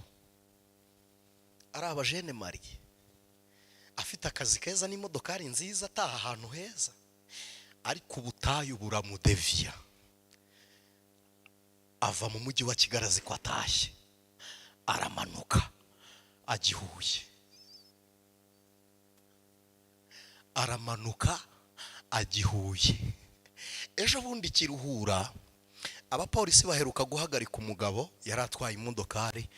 S1: ari abajene mariye, afite akazi keza n'imodokari nziza, ataha ahantu heza, ariko ubutayu buramudeviya. Ava mu mujyi wa Kigali azi ko atashye, aramanuka ajya i Huye, aramanuka ajya i Huye. Ejo bundi Kiruhura abapolisi baheruka guhagarika umugabo yari atwaye imodokari,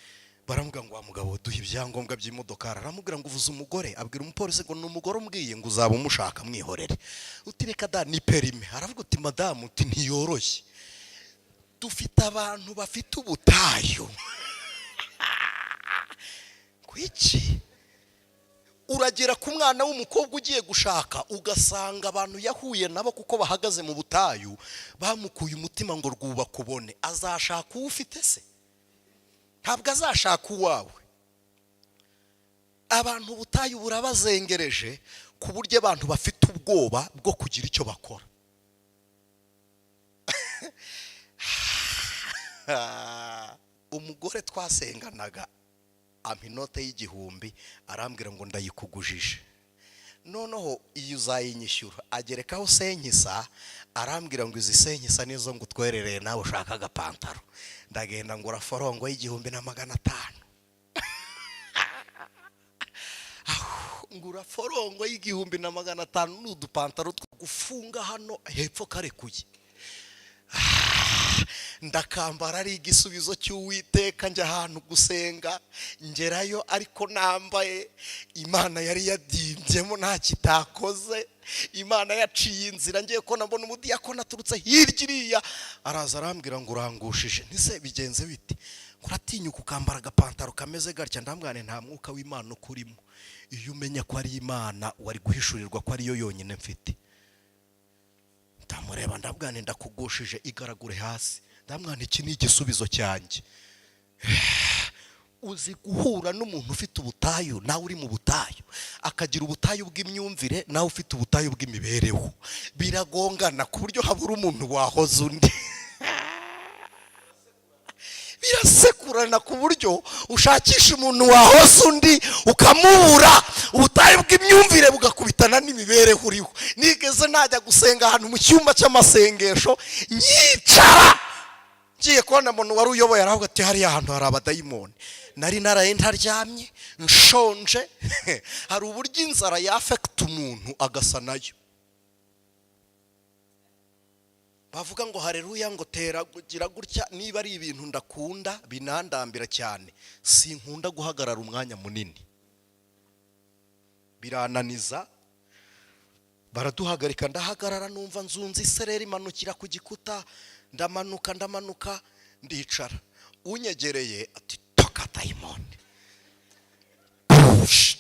S1: baramubwira ngo wa mugabo duhe ibyangombwa by'imodokari. Aramubwira ngo uvuze umugore, abwira umupolisi ngo ni umugore umbwiye ngo uzaba umushaka mwihorere. Uti reka da ni perime. Aravuga uti madamu, uti ntiyoroshye. Dufite abantu bafite ubutayu. Kwiki uragera ku mwana w'umukobwa ugiye gushaka, ugasanga abantu yahuye nabo kuko bahagaze mu butayu bamukuye umutima ngo rwubakubone. Azashaka ufite se? Ntabwo azashaka uwawe. Abantu ubutayu burabazengereje ku buryo abantu bafite ubwoba bwo kugira icyo bakora. Umugore twasenganaga ampa inote y'1,000, arambwira ngo ndayikugujije, noneho iyo uzayinyishyura. Agerekaho senkisa, arambwira ngo izi senkisa nizo ngo utwerereye nawe ushaka agapantaro. Ndagenda ngura forongo y'1,500. Ngura forongo y'1,500 n'udupantaro two gufunga hano hepfo karekuye. Ndakambara ari igisubizo cy'Uwiteka, njya ahantu gusenga, ngerayo ariko nambaye. Imana yari yadimbyemo nta kitakoze. Imana yaciye inzira, ngiye ko nabona umudiyakoni aturutse hirya iriya, araza arambwira ngo urangushije. Nise bigenze biti? Uratinyuka ukambara agapantaro kameze gatya? Ndambwane nta mwuka w'Imana ukurimo. Iyo umenya ko ari Imana wari guhishurirwa ko ari yo yonyine mfite. Ndamureba ndabwane ndakugushije, igaragure hasi. Ndamwana iki ni igisubizo cyanjye. Uzi guhura n'umuntu ufite ubutayu, nawe uri mu butayu, akagira ubutayu bw'imyumvire, nawe ufite ubutayu bw'imibereho, biragongana ku buryo habura umuntu wahoza undi. Birasekurana ku buryo ushakisha umuntu wahoza undi ukamubura. Ubutayu bw'imyumvire bugakubitana n'imibereho uriho. Nigeze najya gusenga ahantu mu cyumba cy'amasengesho, nyicara ngiye kubona umuntu wari uyoboye, aravuga ati hariya ahantu hari abadayimoni. Nari naraye ntaryamye, nshonje. Hari uburyo inzara yafekta umuntu agasa nayo. Bavuga ngo haleluya, ngo tera gira gutya. Niba ari ibintu ndakunda binandambira cyane, sinkunda guhagarara umwanya munini, birananiza. Baraduhagarika, ndahagarara numva nzunze isereri imanukira ku gikuta. Ndamanuka ndicara. Unyegereye ati toka dayimoni,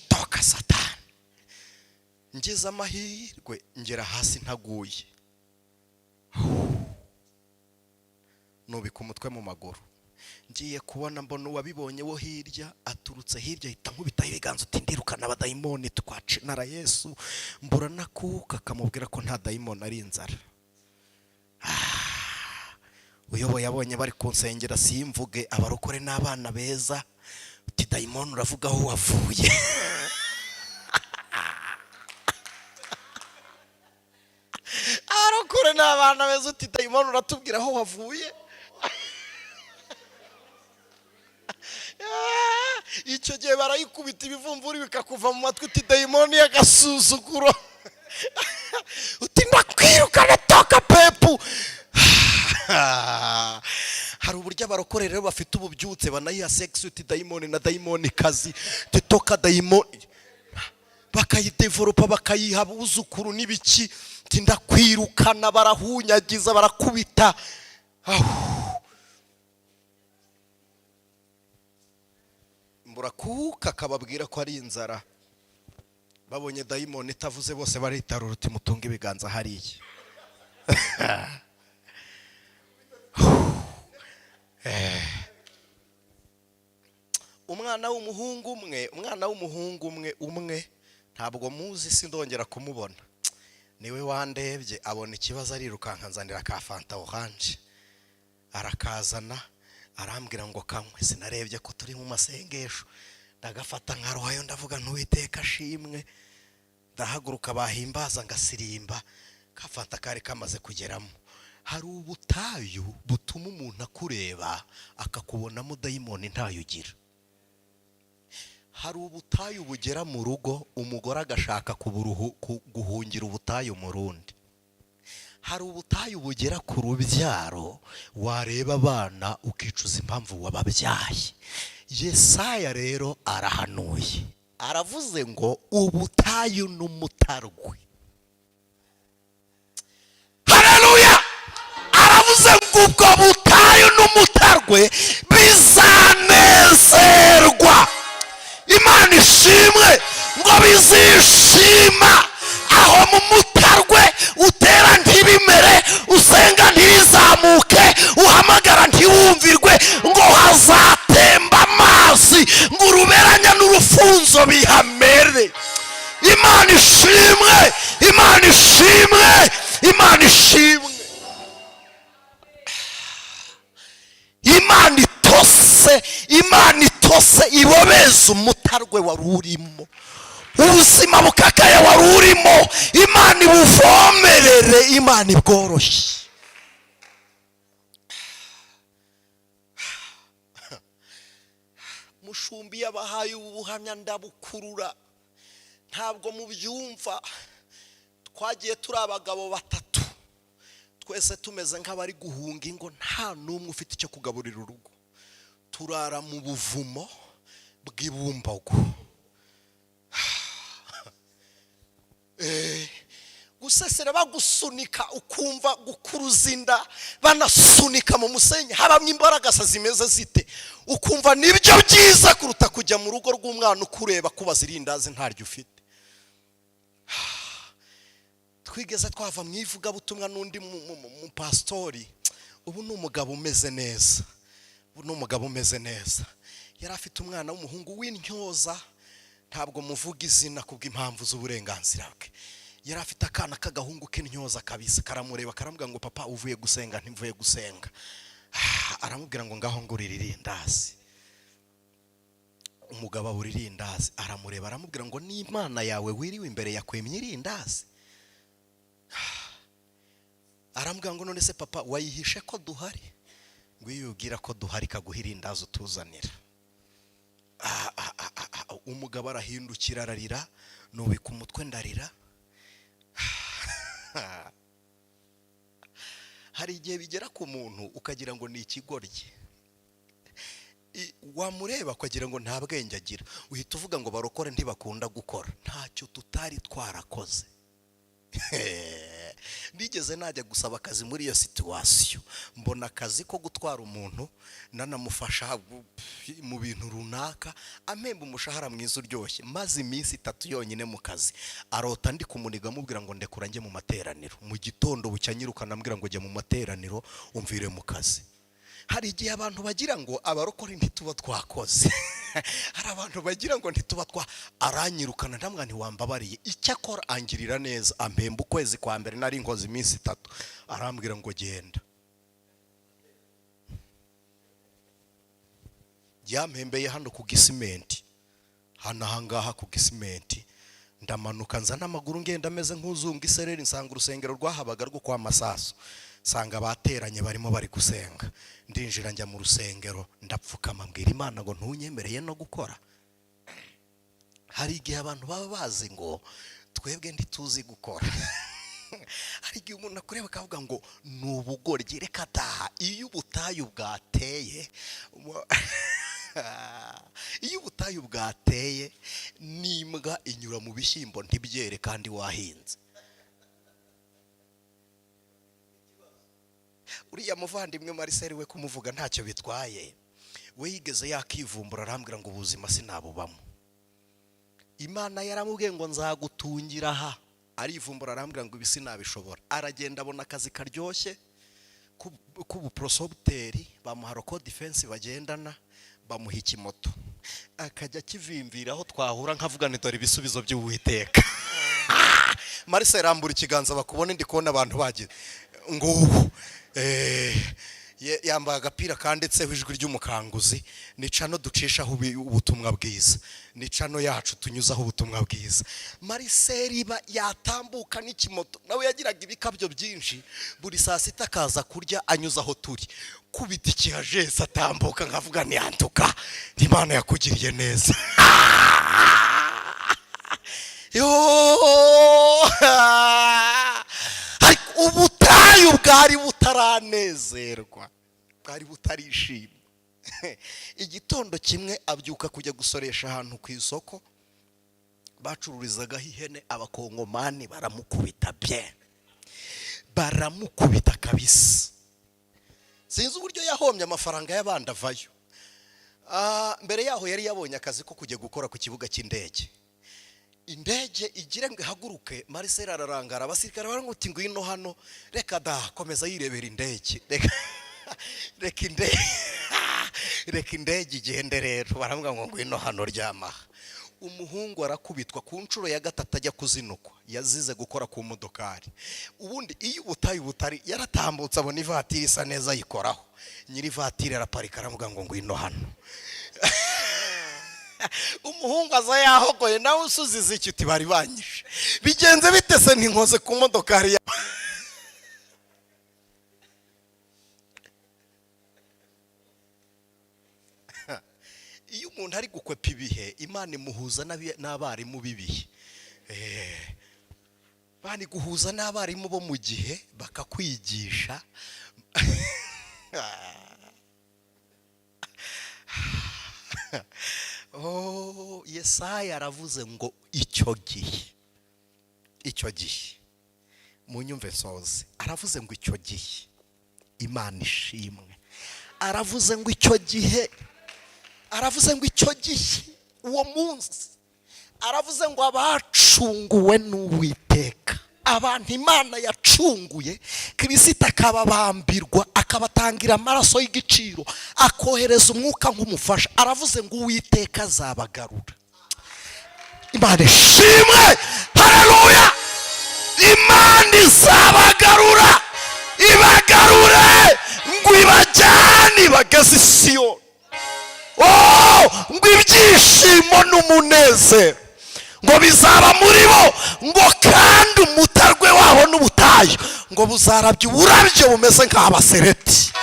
S1: toka satani. Ngeze amahirwe ngera hasi ntaguye, nubika umutwe mu maguru. Ngiye kubona mbona uwabibonye wo hirya aturutse hirya, ahita nkubitaho ibiganza uti ndirukana abadayimoni, twacinara Yesu. Mbura nakuka akamubwira ko nta dayimoni ari inzara. Uyoboye abonye bari kunsengera simvuge, abarokore n'abana beza, uti dayimoni uravuga aho wavuye. Abarokore n'abana beza, uti dayimoni uratubwira aho wavuye. icyo gihe barayikubita ibivumvuri bikakuva mu matwi uti dayimoni y'agasuzuguro uti ndakwirukana toka pepu. Hari uburyo abarokore rero bafite ububyutse banayiha sex uti dayimoni na dayimoni kazi titoka dayimoni bakayidevelopa bakayiha buzukuru n'ibiki uti ndakwirukana, barahunyagiza barakubita. Mburakuka akababwira ko ari inzara, babonye dayimoni itavuze bose baritarura uti mutunga ibiganza hariya. Umwana w'umuhungu umwe ntabwo muzi, sindongera kumubona, niwe wandebye abona ikibazo arirukanka nzanira ka fanta orange arakazana arambwira ngo kanywe. Sinarebye ko turi mu masengesho, ndagafata nkarohayo ndavuga n'Uwiteka ashimwe, ndahaguruka bahimbaza ngasirimba, ka fanta kari kamaze kugeramo. Hari ubutayu butuma umuntu akureba akakubonamo dayimoni ntayo ugira. Hari ubutayu bugera mu rugo umugore agashaka guhungira ubutayu mu rundi. Hari ubutayu bugera ku rubyaro wareba abana ukicuza impamvu wababyaye. Yesaya rero arahanuye, aravuze ngo ubutayu n'umutarwe. Haleluya! Aravuze ngo ubwo butayu n'umutarwe bizanezerwa. Imana ishimwe ngo bizishima aho mu mutarwe utera ntibimere, usenga ntibizamuke, uhamagara ntiwumvirwe, ngo hazatemba amazi, ngo uruberanya n'urufunzo bihamere. Imana ishimwe, Imana ishimwe, Imana ishimwe. Imana itose ibobeza umutarwe wari urimo, ubuzima bukakaye wari urimo, Imana ibuvomerere, Imana ibworoshye. Mushumbi yabahaye ubuhamya ndabukurura, ntabwo mubyumva. Twagiye turi abagabo batatu, twese tumeze nk'abari guhunga ingo, nta n'umwe ufite icyo kugaburira urugo. Turara mu buvumo bw'ibumbago. Gusesera bagusunika ukumva gukuruza inda, banasunika mu musenyi, habamwe imbaraga zimeze zite, ukumva nibyo byiza kuruta kujya mu rugo rw'umwana ukureba kubaza irindazi ntaryo ufite. Twigeze twava mu ivugabutumwa n'undi mu pastori, ubu ni umugabo umeze neza, yari afite umwana w'umuhungu w'intyoza, ntabwo muvuga izina kubw'impamvu z'uburenganzira bwe. Yari afite akana k'agahungu k'intyoza kabisa, karamureba karamubwira ngo papa uvuye gusenga ntimvuye gusenga. Aramubwira ngo ngaho ngurira irindazi. Umugabo abura irindazi, aramureba aramubwira ngo n'Imana yawe wiriwe imbere yakwemye irindazi. Aramubwira ngo none se papa wayihishe ko duhari? Ngo iyo ubwira ko duhari kaguha irindazi utuzanira. Umugabo arahindukira ararira, nubika umutwe ndarira. Hari igihe bigera ku muntu ukagira ngo ni ikigoryi, wamureba ukagira ngo nta bwenge agira, uhita uvuga ngo barokore ntibakunda gukora. Ntacyo tutari twarakoze. Nigeze najya gusaba akazi muri iyo situwasiyo, mbona akazi ko gutwara umuntu nanamufasha mu bintu runaka, amemba umushahara mwiza uryoshye, maze iminsi 3 yonyine mu kazi. Arota ndi kumuniga amubwira ngo ndekura njye mu materaniro, mu gitondo bucyanyirukana ambwira ngo jye mu materaniro umvire mu kazi. Hari igihe abantu bagira ngo abarokore ntituba twakoze. Hari abantu bagira ngo ntituba aranyirukana ndamwa ntiwambabariye, icyakora angirira neza, ampemba ukwezi kwa mbere nari nkoze iminsi 3, arambwira ngo genda. Yampembeye hano ku gisimenti, hano ahangaha ku gisimenti, ndamanuka nzana amaguru ngenda ameze nk'uzunga isereri, nsanga urusengero rwahabaga rwo kwa Masaso. sanga bateranye barimo bari gusenga. Ndinjira njya mu rusengero ndapfukama mbwira Imana ngo ntunyemereye no gukora. Hari igihe abantu baba bazi ngo twebwe ntituzi gukora. Hari igihe umuntu akureba akavuga ngo nubugoryi reka taha. Iyo ubutayu bwateye iyo ubutayu bwateye n'imbwa inyura mu bishyimbo ntibyere kandi wahinze. Uriya muvandimwe Marcel we kumuvuga ntacyo bitwaye. We yigeze yakivumbura arambwira ngo ubuzima sinabubamo. Imana yaramubwiye ngo nzagutungira aha. Arivumbura arambwira ngo ibisi nabishobora. Aragenda abona akazi karyoshye k'ubuprosobuteri, bamuha roko defense bagendana, bamuha ikimoto. Akajya kivimvira aho twahura nkavuga nti dore ibisubizo by'Uwiteka. Marcel rambura ikiganza bakubone ndi kubona abantu bagiye ngo yambaye agapira kanditseho Ijwi ry'Umukanguzi. Ni cano ducishaho ubutumwa bwiza, ni cano yacu tunyuzaho ubutumwa bwiza. Marcel yatambuka n'ikimoto, nawe yagiraga ibikabyo byinshi. Buri saa sita akaza kurya anyuzaho turi kubita ikihajese atambuka nkavuga ni yantuka Imana yakugiriye neza. Ubutayu bwari butaranezerwa, bwari butarishimye. Igitondo kimwe abyuka kujya gusoresha ahantu ku isoko bacururizagaho ihene. Abakongomani baramukubita bye, baramukubita kabisa. Sinzi uburyo yahombye amafaranga y'abandi avayo. Mbere yaho yari yabonye akazi ko kujya gukora ku kibuga cy'indege. Indege igira ngo ihaguruke, Marcel ararangara. Abasirikare baranguti ngwino hano, reka da komeza yirebera indege. Reka indege reka indege igende rero. Baravuga ngo ngwino hano ryama. Umuhungu arakubitwa ku nshuro ya gatatu ajya kuzinukwa. Yazize gukora ku modokari. Ubundi iyo ubutayu butari yaratambutse abona ivatiri isa neza yikoraho. Nyiri ivatiri araparika aravuga ngo ngwino hano. Umuhungu aza yahogoye, nawe usuzize iki uti bari banyishe. Bigenze bitese ntinkoze ku modokari ya. Iyo umuntu ari gukwepa ibihe, Imana imuhuza n'abarimu bibihe. Bani guhuza n'abarimu bo mu gihe bakakwigisha. Yesaya aravuze ngo icyo gihe munyumve nsoze. Aravuze ngo icyo gihe Imana ishimwe. Aravuze ngo icyo gihe, aravuze ngo icyo gihe, uwo munsi. Aravuze ngo abacunguwe n'Uwiteka, abantu Imana yacunguye, Kristo akababambirwa, akabatangira amaraso y'igiciro, akohereza umwuka nk'umufasha. Aravuze ngo Uwiteka azabagarura. Imana ishimwe, haleluya. Imana izabagarura, ibagarure ngo ibajyane bageze i Siyoni. Ngo ibyishimo n'umunezero ngo bizaba muri bo, ngo kandi umutarwe wabo n'ubutayu ngo buzarabye uburabyo bumeze nk'abasereti.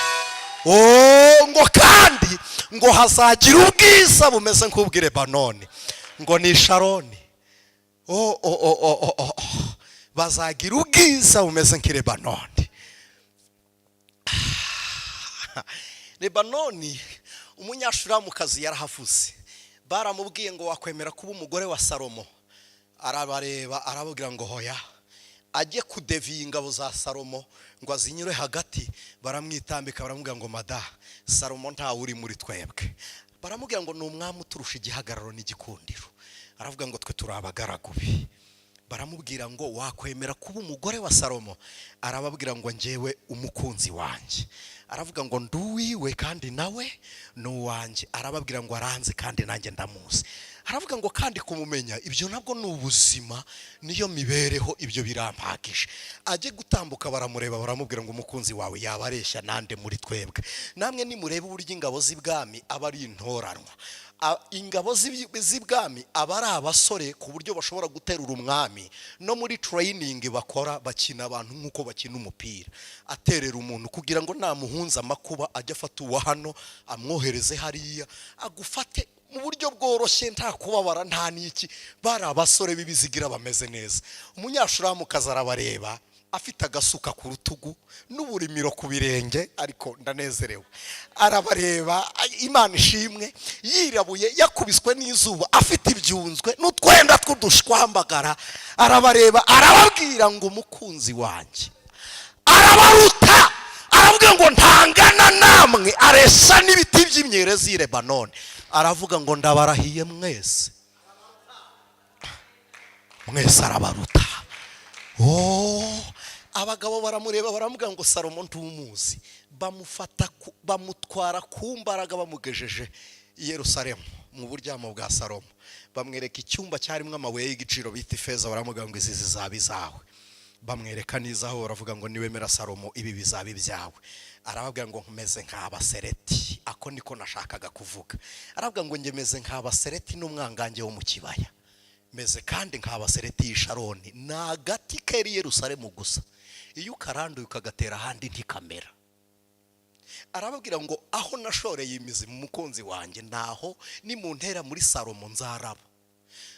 S1: Ngo kandi ngo hazagira ubwiza bumeze nk'ubw'i Lebanoni, ngo ni Sharoni. Bazagira ubwiza bumeze nk'i Lebanoni. Lebanoni umunyashuramukazi yarahavuze. Baramubwiye ngo wakwemera kuba umugore wa Salomo. Arabareba arababwira ngo hoya, ajye kudeviya ingabo za Salomo ngo azinyure hagati. Baramwitambika baramubwira ngo mada, Salomo ntawe uri muri twebwe. Baramubwira ngo ni umwami uturusha igihagararo n'igikundiro. Aravuga ngo twe turi abagaragu be. Baramubwira ngo wakwemera kuba umugore wa Salomo. Arababwira ngo njyewe umukunzi wanjye. Aravuga ngo nduwiwe kandi nawe n'uwanjye. Arababwira ngo aranze kandi nanjye ndamuzi. haravuga ngo kandi kumumenya ibyo nabwo ni ubuzima, niyo mibereho, ibyo birampagije. Ajye gutambuka baramureba baramubwira ngo umukunzi wawe yabareshya nande muri twebwe. Namwe nimurebe uburyo ingabo z'ibwami aba ari intoranwa. Ingabo z'ibwami aba ari abasore ku buryo bashobora guterura umwami, no muri training bakora bakina abantu nk'uko bakina umupira. Aterera umuntu kugira ngo namuhunza amakuba ajya afata uwa hano amwohereze hariya agufate mu buryo bworoshye, nta kubabara nta niki. Bari abasore bibizigira bameze neza. Umunyashuramu kazarabareba afite agasuka ku rutugu n'uburimiro ku birenge, ariko ndanezerewe. Arabareba, Imana ishimwe, yirabuye yakubiswe n'izuba, afite ibyunzwe n'utwenda tw'udushwambagara. Arabareba arababwira ngo umukunzi wanjye arabaruta, aravuga ngo ntangana namwe, aresa n'ibiti by'imyerezi y'i Lebanoni. Aravuga ngo ndabarahiye mwese arabaruta. Abagabo baramureba baramubwira ngo Salomo ntumuzi. Bamutwara ku mbaraga bamugejeje i Yerusalemu mu buryamo bwa Salomo. Bamwereka icyumba cyarimo amabuye y'igiciro bita ifeza, baramubwira ngo izi zizaba izawe. Bamwereka n'izaho, baravuga ngo niwemera Salomo ibi bizaba ibyawe. Arababwira ngo nkomeze nk'abasereti, ako niko nashakaga kuvuga. Arababwira ngo nge meze nk'abasereti n'umwangange wo mu kibaya, meze kandi nk'abasereti y'Isharoni. Na gati keri Yerusalemu gusa, iyo ukaranduye ukagatera ahandi ntikamera. Arababwira ngo aho nashoreye imizi mu mukunzi wanjye naho nimuntera muri Salomo nzaraba,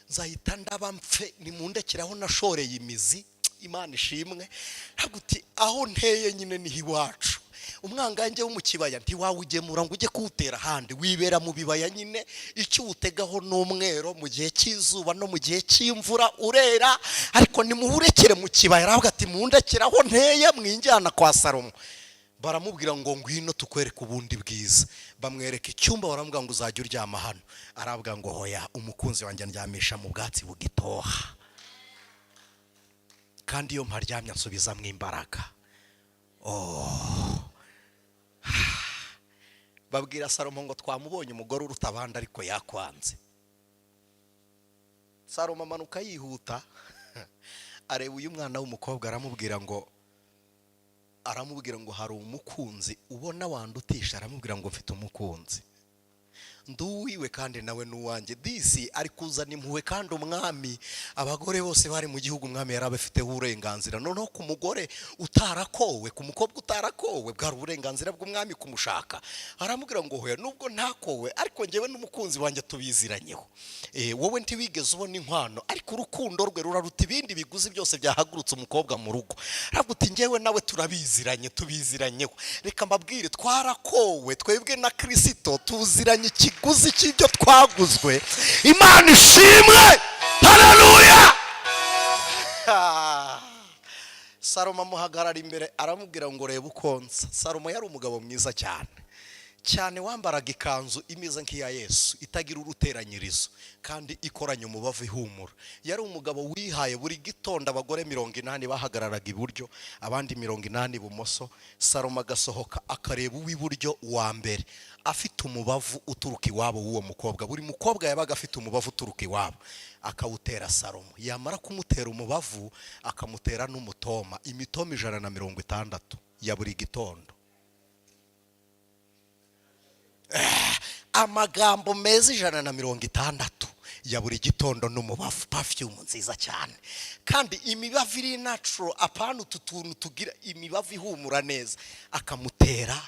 S1: nzahita ndaba mpfe, nimundekeraho nashoreye imizi. Imana ishimwe. Haguti aho nteye nyine niho iwacu. Umwangange wo mu kibaya ntiwawugemura ngo ujye kuwutera ahandi, wibera mu bibaya nyine. Icyo utegaho n'umwero mu gihe cy'izuba no mu gihe cy'imvura urera, ariko nimuhurekere mu kibaya. Aravuga ati mundekeraho nteye mwinjyana kwa Salomo. Baramubwira ngo ngwino tukwereke ubundi bwiza. Bamwereka icyumba, baramubwira ngo uzajya uryama hano. Aravuga ngo hoya, umukunzi wanjye ndyamisha mu bwatsi bugitoha, kandi iyo mparyamye nsubizamwo imbaraga. Babwira Salomo ngo twamubonye umugore uruta abandi ariko yakwanze. Salomo amanuka yihuta, areba uyu mwana w'umukobwa, aramubwira ngo hari umukunzi ubona wandutisha. Aramubwira ngo mfite umukunzi nduwiwe kandi nawe nuwanjye. Disi ari kuzana impuhwe, kandi umwami, abagore bose bari mu gihugu umwami yarabafiteho uburenganzira. Noneho ku mugore utarakowe, ku mukobwa utarakowe, bwari uburenganzira bw'umwami kumushaka. Aramubwira ngo hoya, nubwo ntakowe ariko njyewe n'umukunzi wanjye tubiziranyeho. Wowe ntiwigeze ubona inkwano, ariko urukundo rwe ruraruta ibindi biguzi byose byahagurutse umukobwa mu rugo. Aravuga ati njyewe nawe tubiziranyeho. Reka mbabwire, twarakowe twebwe na Kristo, tuziranye ikiguzi cy'ibyo twaguzwe. Imana ishimwe, haleluya. Salomo amuhagarara imbere, aramubwira ngo reba ukonsa. Salomo yari umugabo mwiza cyane, wambaraga ikanzu imeze nk'iya Yesu, itagira uruteranyirizo, kandi ikoranye umubavu ihumura. Yari umugabo wihaye. Buri gitondo abagore 80 bahagararaga iburyo, abandi 80 ibumoso. Salomo agasohoka akareba uw'iburyo wa mbere afite umubavu uturuka iwabo w'uwo mukobwa. Buri mukobwa yabaga afite umubavu uturuka iwabo, akawutera Salomo. Yamara kumutera umubavu akamutera n'umutoma, imitoma 160 ya buri gitondo. Amagambo meza 160 ya buri gitondo n'umubavu, perfume nziza cyane, kandi imibavu iri natural, apana utuntu tugira imibavu ihumura neza. Akamutera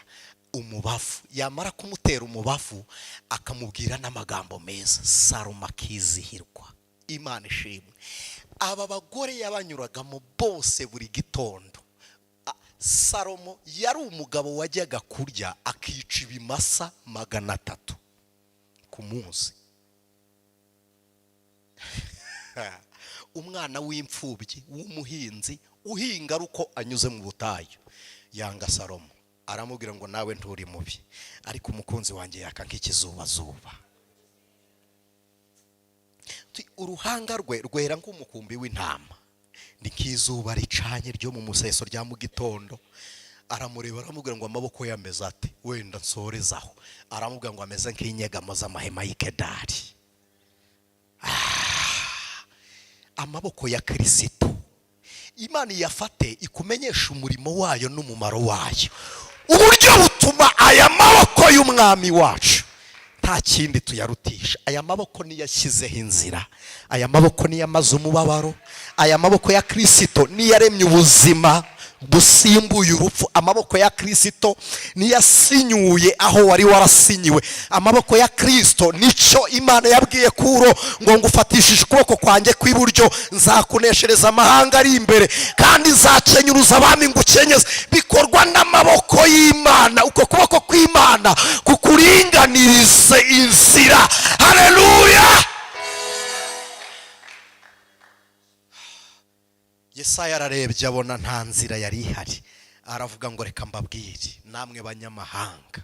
S1: umubavu, yamara kumutera umubavu akamubwira n'amagambo meza. Salomo akizihirwa. Imana ishimwe. Aba bagore yabanyuragamo bose buri gitondo. Salomo yari umugabo wajyaga kurya akica ibimasa 300 ku munsi. Umwana w'imfubyi w'umuhinzi uhinga ruko anyuze mu butayu yanga Salomo. Aramubwira ngo nawe nturi mubi, ariko umukunzi wanjye yaka nk'ikizuba. Uruhanga rwe rwera nk'umukumbi w'intama, ni nk'izuba ricanye ryo mu museso rya mu gitondo. Aramureba, aramubwira ngo amaboko yameze ate, wenda nsorezaho. Aramubwira ngo ameze nk'inyegamo z'amahema y'Ikedari. amaboko ya Kristo. Imana iyafate ikumenyesha umurimo wayo n'umumaro wayo, uburyo butuma aya maboko y'umwami wacu nta kindi tuyarutisha. Aya maboko niyo yashyizeho inzira, aya maboko niyo yamaze umubabaro, aya maboko ya Kristo niyo yaremye ubuzima busimbuye urupfu. Amaboko ya Kristo niyo yasinyuye aho wari warasinyiwe. Amaboko ya Kristo nico Imana yabwiye Kuro ngo ngufatishije ukuboko kwanjye kw'iburyo nzakuneshereza amahanga ari imbere kandi nzakenyuruza abami ngukenyeze. Bikorwa n'amaboko y'Imana. Uko kuboko kw'Imana kukuringanirize inzira. Haleluya. Yesaya ararebye abona nta nzira yari ihari, aravuga ngo reka mbabwire namwe banyamahanga,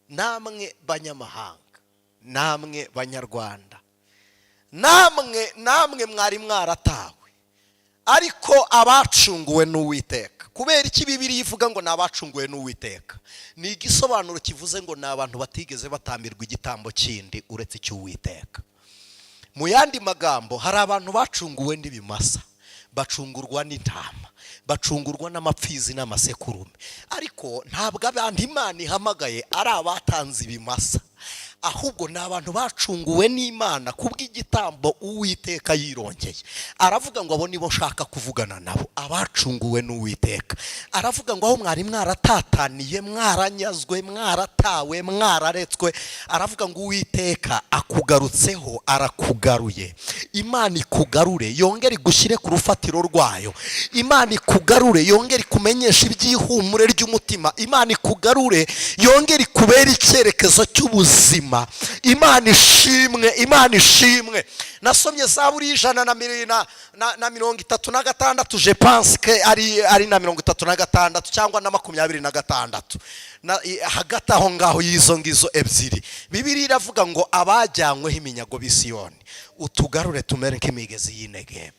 S1: namwe banyamahanga, namwe banyarwanda, namwe mwari mwaratawe ariko abacunguwe n'Uwiteka. Kubera iki Bibiliya ivuga ngo nabacunguwe n'Uwiteka? Ni igisobanuro kivuze ngo ni abantu batigeze batambirwa igitambo kindi uretse cy'Uwiteka. Mu yandi magambo, hari abantu bacunguwe n'ibimasa, bacungurwa n'intama, bacungurwa n'amapfizi n'amasekurume, ariko ntabwo abantu Imana ihamagaye ari abatanze ibimasa, ahubwo ni abantu bacunguwe n'Imana kubw'igitambo Uwiteka yirongeye. Aravuga ngo abo nibo nshaka kuvugana nabo, abacunguwe n'Uwiteka. Aravuga ngo aho mwari mwaratataniye, mwaranyazwe, mwaratawe, mwararetswe, aravuga ngo Uwiteka akugarutseho, arakugaruye. Imana ikugarure yongere igushyire ku rufatiro rwayo. Imana ikugarure yongere ikumenyesha iby'ihumure ry'umutima. Imana ikugarure yongere ikubere icyerekezo cy'ubuzima. Imana ishimwe, Imana ishimwe. Nasomye Zaburi 136, je pense que ari na 36 cyangwa na 26, hagati aho ngaho y'izo ngizo ebyiri. Bibiliya iravuga ngo abajyanyweho iminyago b'Isiyoni utugarure tumere nk'imigezi y'Inegebu.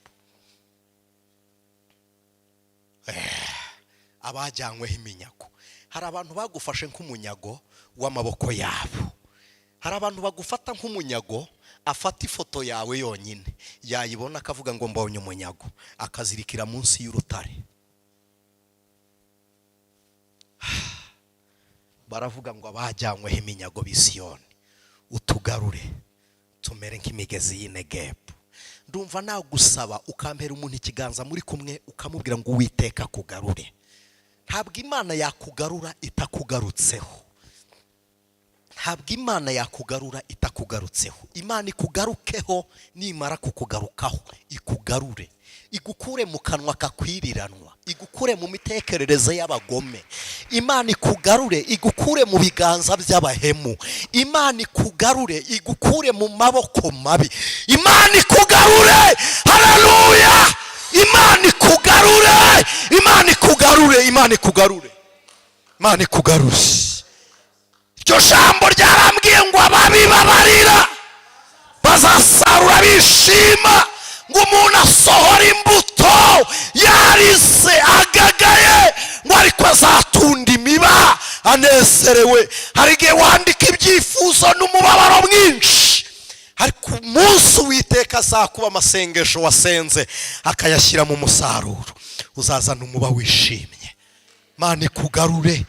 S1: Abajyanyweho iminyago. Hari abantu bagufashe nk'umunyago w'amaboko yabo. Hari abantu bagufata nk'umunyago, afata ifoto yawe yonyine, yayibona akavuga ngo mbonye umunyago, akazirikira munsi y'urutare. Baravuga ngo abajyanyweho iminyago b'Isiyoni utugarure tumere nk'imigezi y'Inegebu. Ndumva nagusaba ukampera umuntu ikiganza muri kumwe ukamubwira ngo Uwiteka kugarure. Ntabwo Imana yakugarura itakugarutseho. Ntabwo Imana yakugarura itakugarutseho. Imana ikugarukeho, nimara kukugarukaho ikugarure, igukure mu kanwa kakwiriranwa, igukure mu mitekerereze y'abagome. Imana ikugarure igukure mu biganza by'abahemu. Imana ikugarure igukure mu maboko mabi. Imana ikugarure. Haleluya. Imana ikugarure, Imana ikugarure, Imana ikugarure, Imana ikugarure. Iryo jambo ryarambwiye ngo ababi babarira bazasarura bishima, ngo umuntu asohora imbuto yarize agagaye, ngo ariko azatunda imiba anezerewe. Hari igihe wandika ibyifuzo n'umubabaro mwinshi, ariko umunsi Uwiteka azakuba amasengesho wasenze akayashyira mu musaruro, uzazana umuba wishimye. Imana ikugarure,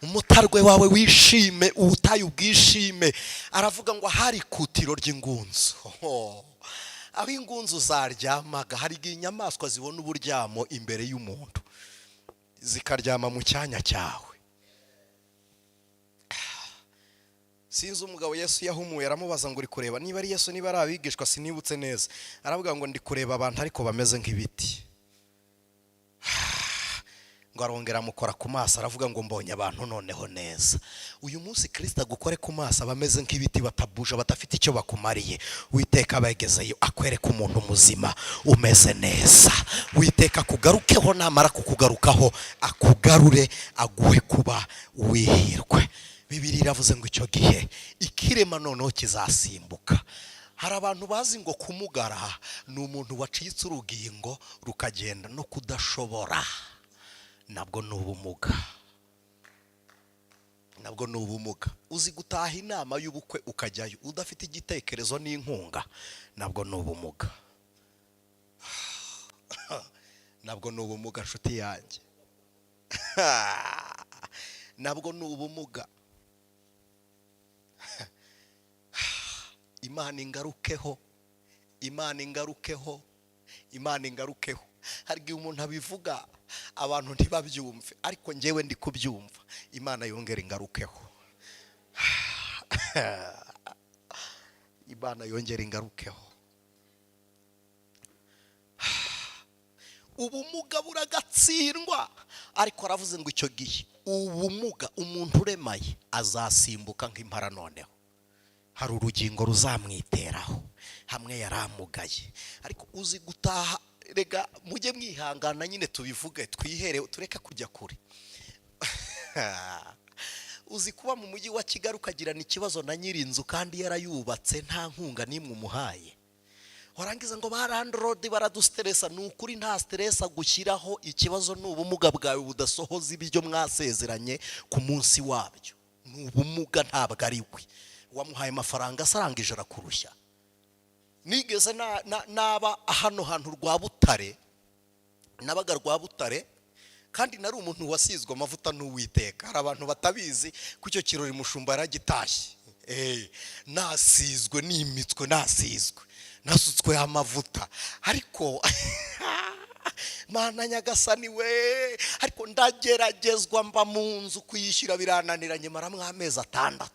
S1: umutarwe wawe wishime, ubutayu bwishime. Aravuga ngo hari kutiro ry'ingunzu. Aho ingunzu zaryamaga, hari igihe inyamaswa zibona uburyamo imbere y'umuntu zikaryama mu cyanya cyawe. Sinzi umugabo Yesu yahumuye, aramubaza ngo uri kureba. Niba ari Yesu, niba ari abigishwa sinibutse neza. Aravuga ngo ndi kureba abantu ariko bameze nk'ibiti. Ngo arongera amukora ku maso, aravuga ngo mbonye abantu noneho neza. Uyu munsi Kristo agukore ku maso abameze nk'ibiti batabuje, badafite icyo bakumariye. Uwiteka abagezeyo akwereka umuntu muzima umeze neza. Uwiteka kugarukeho, namara kukugarukaho akugarure, aguhe kuba wihirwe. Bibiliya iravuze ngo icyo gihe ikirema noneho kizasimbuka. Hari abantu bazi ngo kumugara ni umuntu wacitse urugingo rukagenda no kudashobora, nabwo ni ubumuga. nabwo ni ubumuga. Uzi gutaha inama y'ubukwe ukajyayo udafite igitekerezo n'inkunga, nabwo ni ubumuga. Nabwo ni ubumuga nshuti yanjye. Nabwo ni ubumuga. Imana ingarukeho, Imana ingarukeho, Imana ingarukeho. Hari igihe umuntu abivuga abantu ntibabyumve, ariko njyewe ndi kubyumva. Imana yongera ingarukeho. Imana yongera ingarukeho. Ubumuga buragatsindwa, ariko aravuze ngo icyo gihe ubumuga umuntu uremaye azasimbuka nk'impara. Noneho hari urugingo ruzamwiteraho, hamwe yaramugaye. Ariko uzi gutaha, rega mujye mwihangana nyine tubivuge, twihere tureka kujya kure. Uzi kuba mu mujyi wa Kigali ukagirana ikibazo na nyirinzu kandi yarayubatse nta nkunga n'imwe umuhaye, warangiza ngo barandrode baradustressa. Ni ukuri nta stress gushyiraho, ikibazo ni ubumuga bwawe budasohoza ibyo mwasezeranye ku munsi wabyo. Ni ubumuga, ntabwo ari we wamuhaye amafaranga asaranga ijana kurushya. Nigeze naba hano hantu rwa Butare, nabaga rwa Butare, kandi nari umuntu wasizwe amavuta n'Uwiteka. Hari abantu batabizi ku cyo kirori mushumba yaragitashye. Nasizwe n'imitswe, nasizwe nasutswe amavuta, ariko Mana Nyagasani we, ariko ndageragezwa mba mu nzu kuyishyura birananiranye, maramwe amezi 6.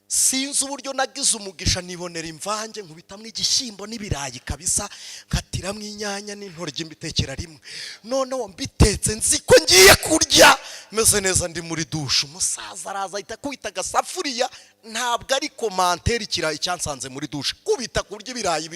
S1: Sinzi uburyo nagize umugisha nibonera imvange nkubitamwe igishyimbo n'ibirayi kabisa, nkatiramwe inyanya n'intoryi mbitekera rimwe. Noneho mbitetse nzi ko ngiye kurya meze neza, ndi muri dushe, umusaza araza ahita kubita agasafuriya. Ntabwo ari commentaire ikirayi cyansanze muri dushe, kubita kurya ibirayi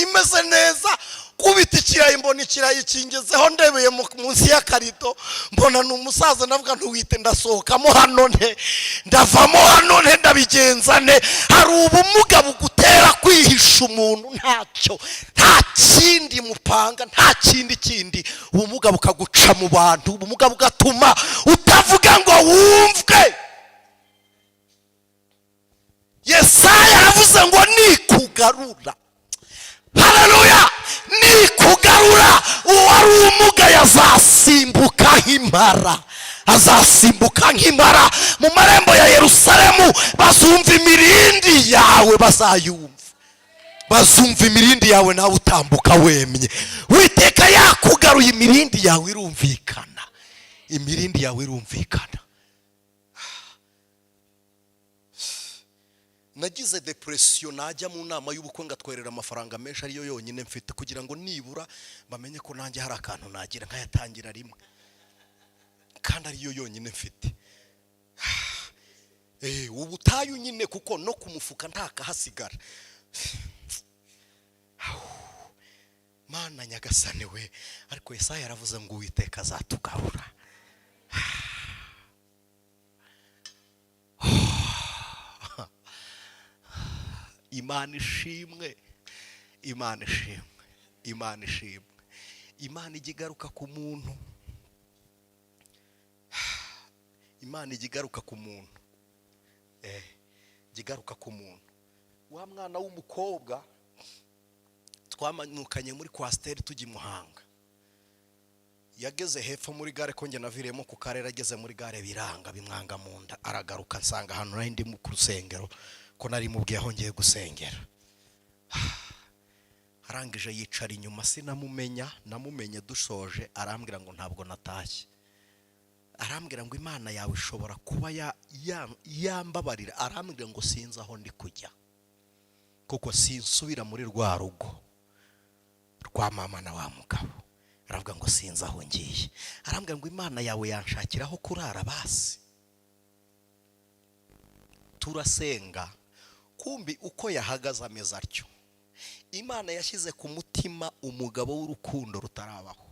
S1: imeze neza, kubita ikirayi mbona ikirayi kingezeho, ndebeye munsi y'akarito mbona ni umusaza. Navuga ntuwite, ndasohokamo hano nte, ndavamo hano nte, ndabigenza nte. Hari ubumuga bugutera kwihisha umuntu, ntacyo, nta kindi mupanga, nta kindi. Ubumuga bukaguca mu bantu, ubumuga bugatuma utavuga ngo wumvwe. Yesaya yavuze ngo nikugarura, haleluya, nikugarura uwari ubumuga yazasimbuka nk'impara, azasimbuka nk'impara. Mu marembo ya Yerusalemu bazumva imirindi yawe, bazumva imirindi yawe, nawe utambuka wemye. Uwiteka yakugaruye, imirindi yawe irumvikana, imirindi yawe irumvikana. Nagize depression, najya mu nama y'ubukwe ngatwerera amafaranga menshi ariyo yonyine mfite, kugira ngo nibura bamenye ko nanjye hari akantu nagira nkayatangira rimwe, kandi ariyo yonyine mfite. Ubutayu nyine, kuko no kumufuka ntakahasigara. Mana Nyagasani we, ariko Yesaya yaravuze ngo Uwiteka azatugarura. Imana ishimwe, Imana ishimwe, Imana ishimwe. Imana igigaruka ku muntu, Imana igigaruka ku muntu, igigaruka ku muntu. Wa mwana w'umukobwa twamanukanye muri kwasiteri tujya i Muhanga, yageze hepfo muri gare, ko njye naviremo ku karere, ageze muri gare biranga bimwanga mu nda, aragaruka nsanga ahantu nari ndi mu rusengero, ko nari mubwiye aho ngiye gusengera. Arangije yicara inyuma, sinamumenya, namumenye dushoje, arambwira ngo ntabwo natashye. Arambwira ngo Imana yawe ishobora kuba yambabarira. Arambwira ngo sinzi aho ndi kujya, kuko sinsubira muri rwa rugo rwa mama na wa mugabo. Aravuga ngo sinzi aho ngiye. Arambwira ngo Imana yawe yanshakiraho kurara basi. Turasenga, kumbi uko yahagaze ameza atyo, Imana yashyize ku mutima umugabo w'urukundo rutarabaho.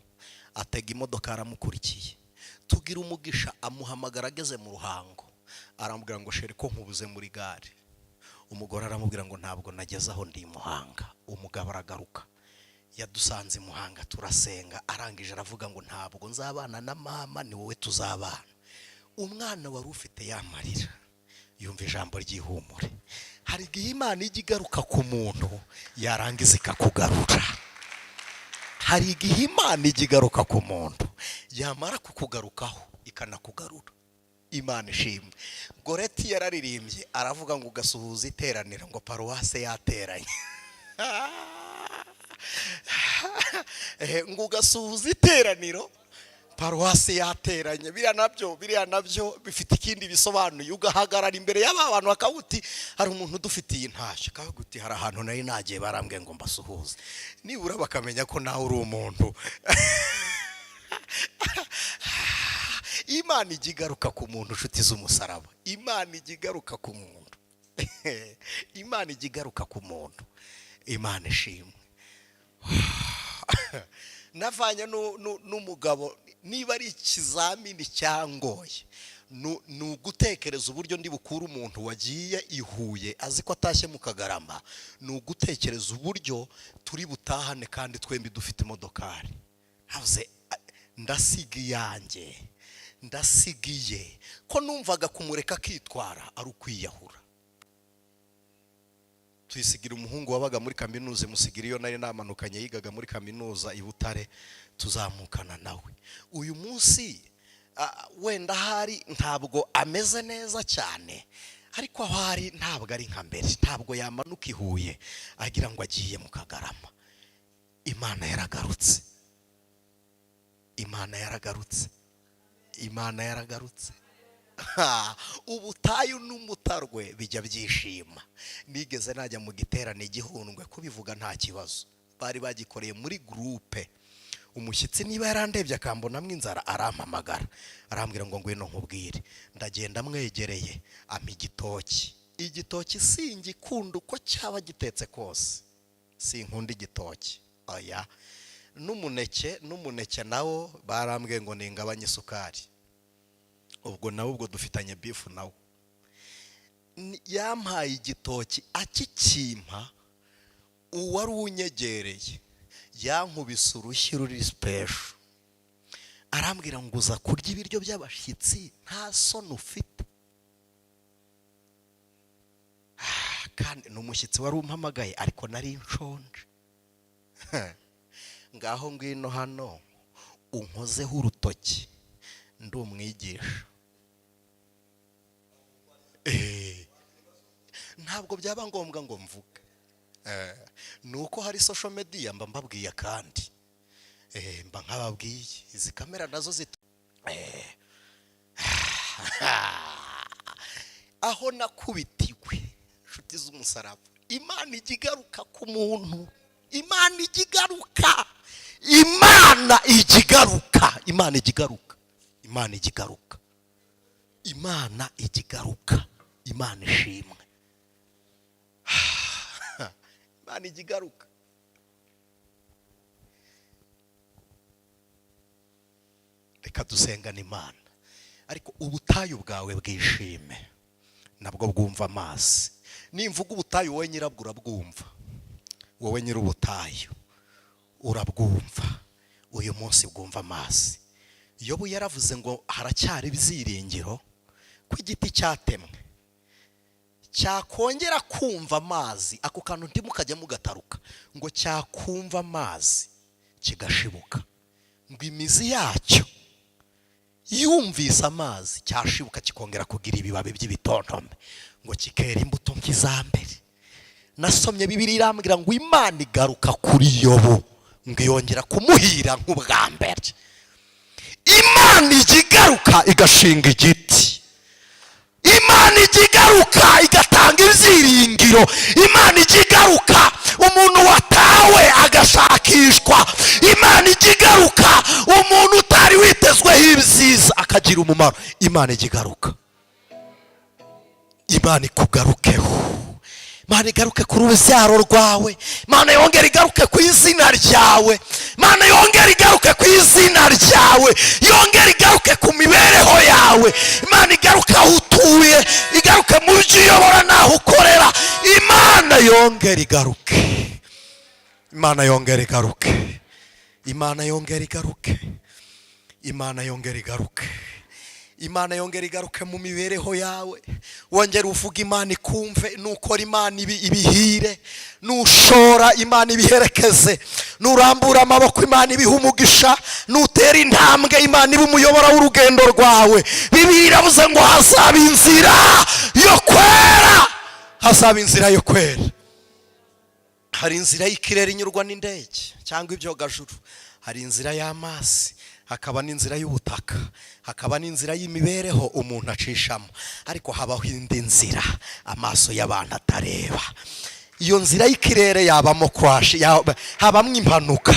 S1: Atega imodoka aramukurikiye, tugira umugisha, amuhamagara ageze mu Ruhango. arambwira ngo shere ko nkubuze muri gare. Umugore aramubwira ngo ntabwo nageze aho ndi Muhanga. Umugabo aragaruka, yadusanze Muhanga turasenga, arangije aravuga ngo ntabwo nzabana na mama, ni wowe tuzabana. Umwana wari ufite yamarira yumva ijambo ry'ihumure. Hari igihe Imana ijya igaruka ku muntu yarangiza ikakugarura. Hari igihe Imana ijya igaruka ku muntu yamara kukugarukaho ikanakugarura. Imana ishimwe. Goreti yararirimbye aravuga ngo ugasuhuza iteraniro ngo paruwase yateranye. Ngo ugasuhuza iteraniro paruwase yateranye. Biriya nabyo bifite ikindi bisobanuye. Ugahagarara imbere y'aba bantu bakavuga uti hari umuntu udufitiye intashyo, kavuga uti hari ahantu nari nagiye barambwiye ngo mbasuhuze. Nibura bakamenya ko nawe uri umuntu. Imana ijya igaruka ku muntu nshuti z'umusaraba. Imana ijya igaruka ku muntu. Imana ijya igaruka ku muntu. Imana ishimwe. Navanye n'umugabo niba ari ikizamini cyangoye ni ugutekereza uburyo ndi bukura umuntu wagiye ihuye azi ko atashye mu Kagarama. Ni ugutekereza uburyo turi butahane kandi twembi dufite imodokari. Havuze ndasiga iyanjye, ndasigiye ko numvaga kumureka akitwara ari ukwiyahura. Tuyisigira umuhungu wabaga muri kaminuza, musigira iyo nari namanukanye yigaga muri kaminuza i Butare, tuzamukana nawe. Uyu munsi wenda hari ntabwo ameze neza cyane, ariko hari ntabwo ari nka mbere. Ntabwo yamanuka ihuye agira ngo agiye mu Kagarama. Imana yaragarutse. Imana yaragarutse. Imana yaragarutse. Ubutayu n'umutarwe bijya byishima. Nigeze najya mu giterane Gihundwe, kubivuga nta kibazo. Bari bagikoreye muri groupe. Umushyitsi niba yarandebye akambonamwe inzara arampamagara, arambwira ngo ngwino nkubwire. Ndagenda mwegereye ampa igitoki. Igitoki singikunda uko cyaba gitetse kose, sinkunda igitoki. Oya. N'umuneke nawo barambwiye ngo ningabanye isukari. Ubwo nawe ubwo dufitanye bifu nawe. Yampaye igitoki akikimpa, uwari unyegereye yankubise urushyi ruri special. Arambwira ngo uza kurya ibiryo by'abashyitsi nta soni ufite. Kandi n'umushyitsi wari umpamagaye ariko nari nshonje. Ngaho ngwino hano unkozeho urutoki, ndi umwigisha. Ntabwo byaba ngombwa ngo mvuge. Nuko hari social media mba mbabwiye kandi. Mba nkababwiye izi kamera nazo aho nakubitiwe nshuti z'umusaraba. Imana ijya igaruka ku muntu. Imana ijya igaruka. Imana ijya igaruka. Imana ijya igaruka. Imana ijya igaruka. Imana ijya igaruka. Imana ishimwe. Imana ijya igaruka. Reka dusengane Imana. Ariko ubutayu bwawe bwishime, nabwo bwumva amazi. Nimvuga ubutayu wowe nyirabwo urabwumva. Wowe nyir'ubutayu urabwumva. Uyu munsi bwumva amazi. Yobu yaravuze ngo haracyari ibyiringiro ko igiti cyatemwe cyakongera kumva amazi. Ako kantu ntimukajya mugataruka ngo cyakumva amazi kigashibuka. Ngo imizi yacyo yumvise amazi cyashibuka kikongera kugira ibibabi by'ibitontome, ngo kikera imbuto nk'izambere. Nasomye Bibiliya irambwira ngo Imana igaruka kuri Yobu ngo yongera kumuhira nk'ubwa mbere. Imana ijya igaruka igashinga igiti. Imana ijya igaruka igatanga ibyiringiro. Imana ijya igaruka umuntu watawe agashakishwa. Imana ijya igaruka umuntu utari witezweho ibyiza akagira umumaro. Imana ijya igaruka. Imana ikugarukeho. Mana igaruke ku rubyaro rwawe, Mana yongere igaruke ku izina ryawe, Mana yongere igaruke ku izina ryawe, yongere igaruke ku mibereho yawe, Imana igaruke aho utuye, igaruke mu byo uyobora n'aho ukorera, Imana yongere igaruke, Imana yongere igaruke, Imana yongere igaruke, Imana yongere igaruke, Imana yongere igaruke mu mibereho yawe. Wongere uvuga Imana ikumve, nukora Imana ibihire, nushora Imana ibiherekeze, nurambura amaboko Imana ibiha umugisha, nutera intambwe Imana ibe umuyobora w'urugendo rwawe. Bibiliya iravuze ngo hazaba inzira yo kwera, hazaba inzira yo kwera. Hari inzira y'ikirere inyurwa n'indege cyangwa ibyogajuru, hari inzira y'amazi, hakaba n'inzira y'ubutaka, hakaba n'inzira y'imibereho umuntu acishamo, ariko habaho indi nzira amaso y'abantu atareba. Iyo nzira y'ikirere yabamo crash, habamwe impanuka,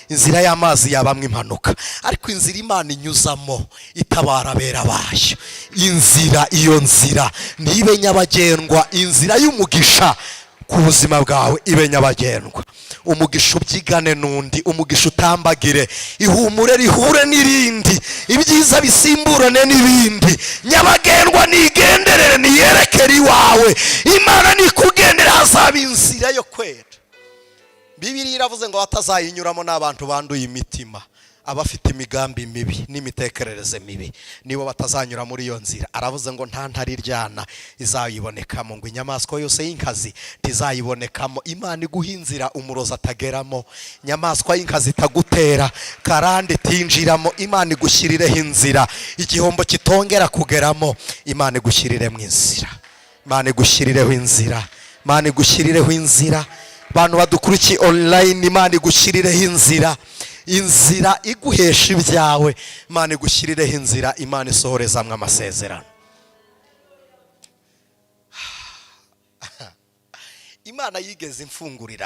S1: inzira y'amazi yabamwe impanuka, ariko inzira Imana inyuzamo itabara abera bayo, iyo nzira nibe nyabagendwa, inzira y'umugisha ku buzima bwawe ibe nyabagendwa. Umugisha ubyigane n'undi, umugisha utambagire, ihumure rihure n'irindi, ibyiza bisimburane n'ibindi, nyabagendwa nigenderere niyerekere iwawe, Imana nikugendere, hazaba inzira yo kwera. Bibiliya iravuze ngo batazayinyuramo n'abantu banduye imitima, abafite imigambi mibi n'imitekerereze mibi, nibo batazanyura muri iyo nzira. Aravuze ngo nta ntari ryana izayibonekamo, ngo inyamaswa yose y'inkazi ntizayibonekamo. Imana iguha inzira umurozi atageramo, inyamaswa y'inkazi itagutera, karande tinjiramo, Imana igushyirireho inzira, igihombo kitongera kugeramo, Imana igushyirireho inzira, Imana igushyirireho inzira, Imana igushyirireho inzira. Abantu badukurikiye online, Imana igushyirireho inzira, inzira iguhesha ibyawe, Imana igushyirireho inzira, Imana isohorezamwe amasezerano. Imana yigeze imfungurira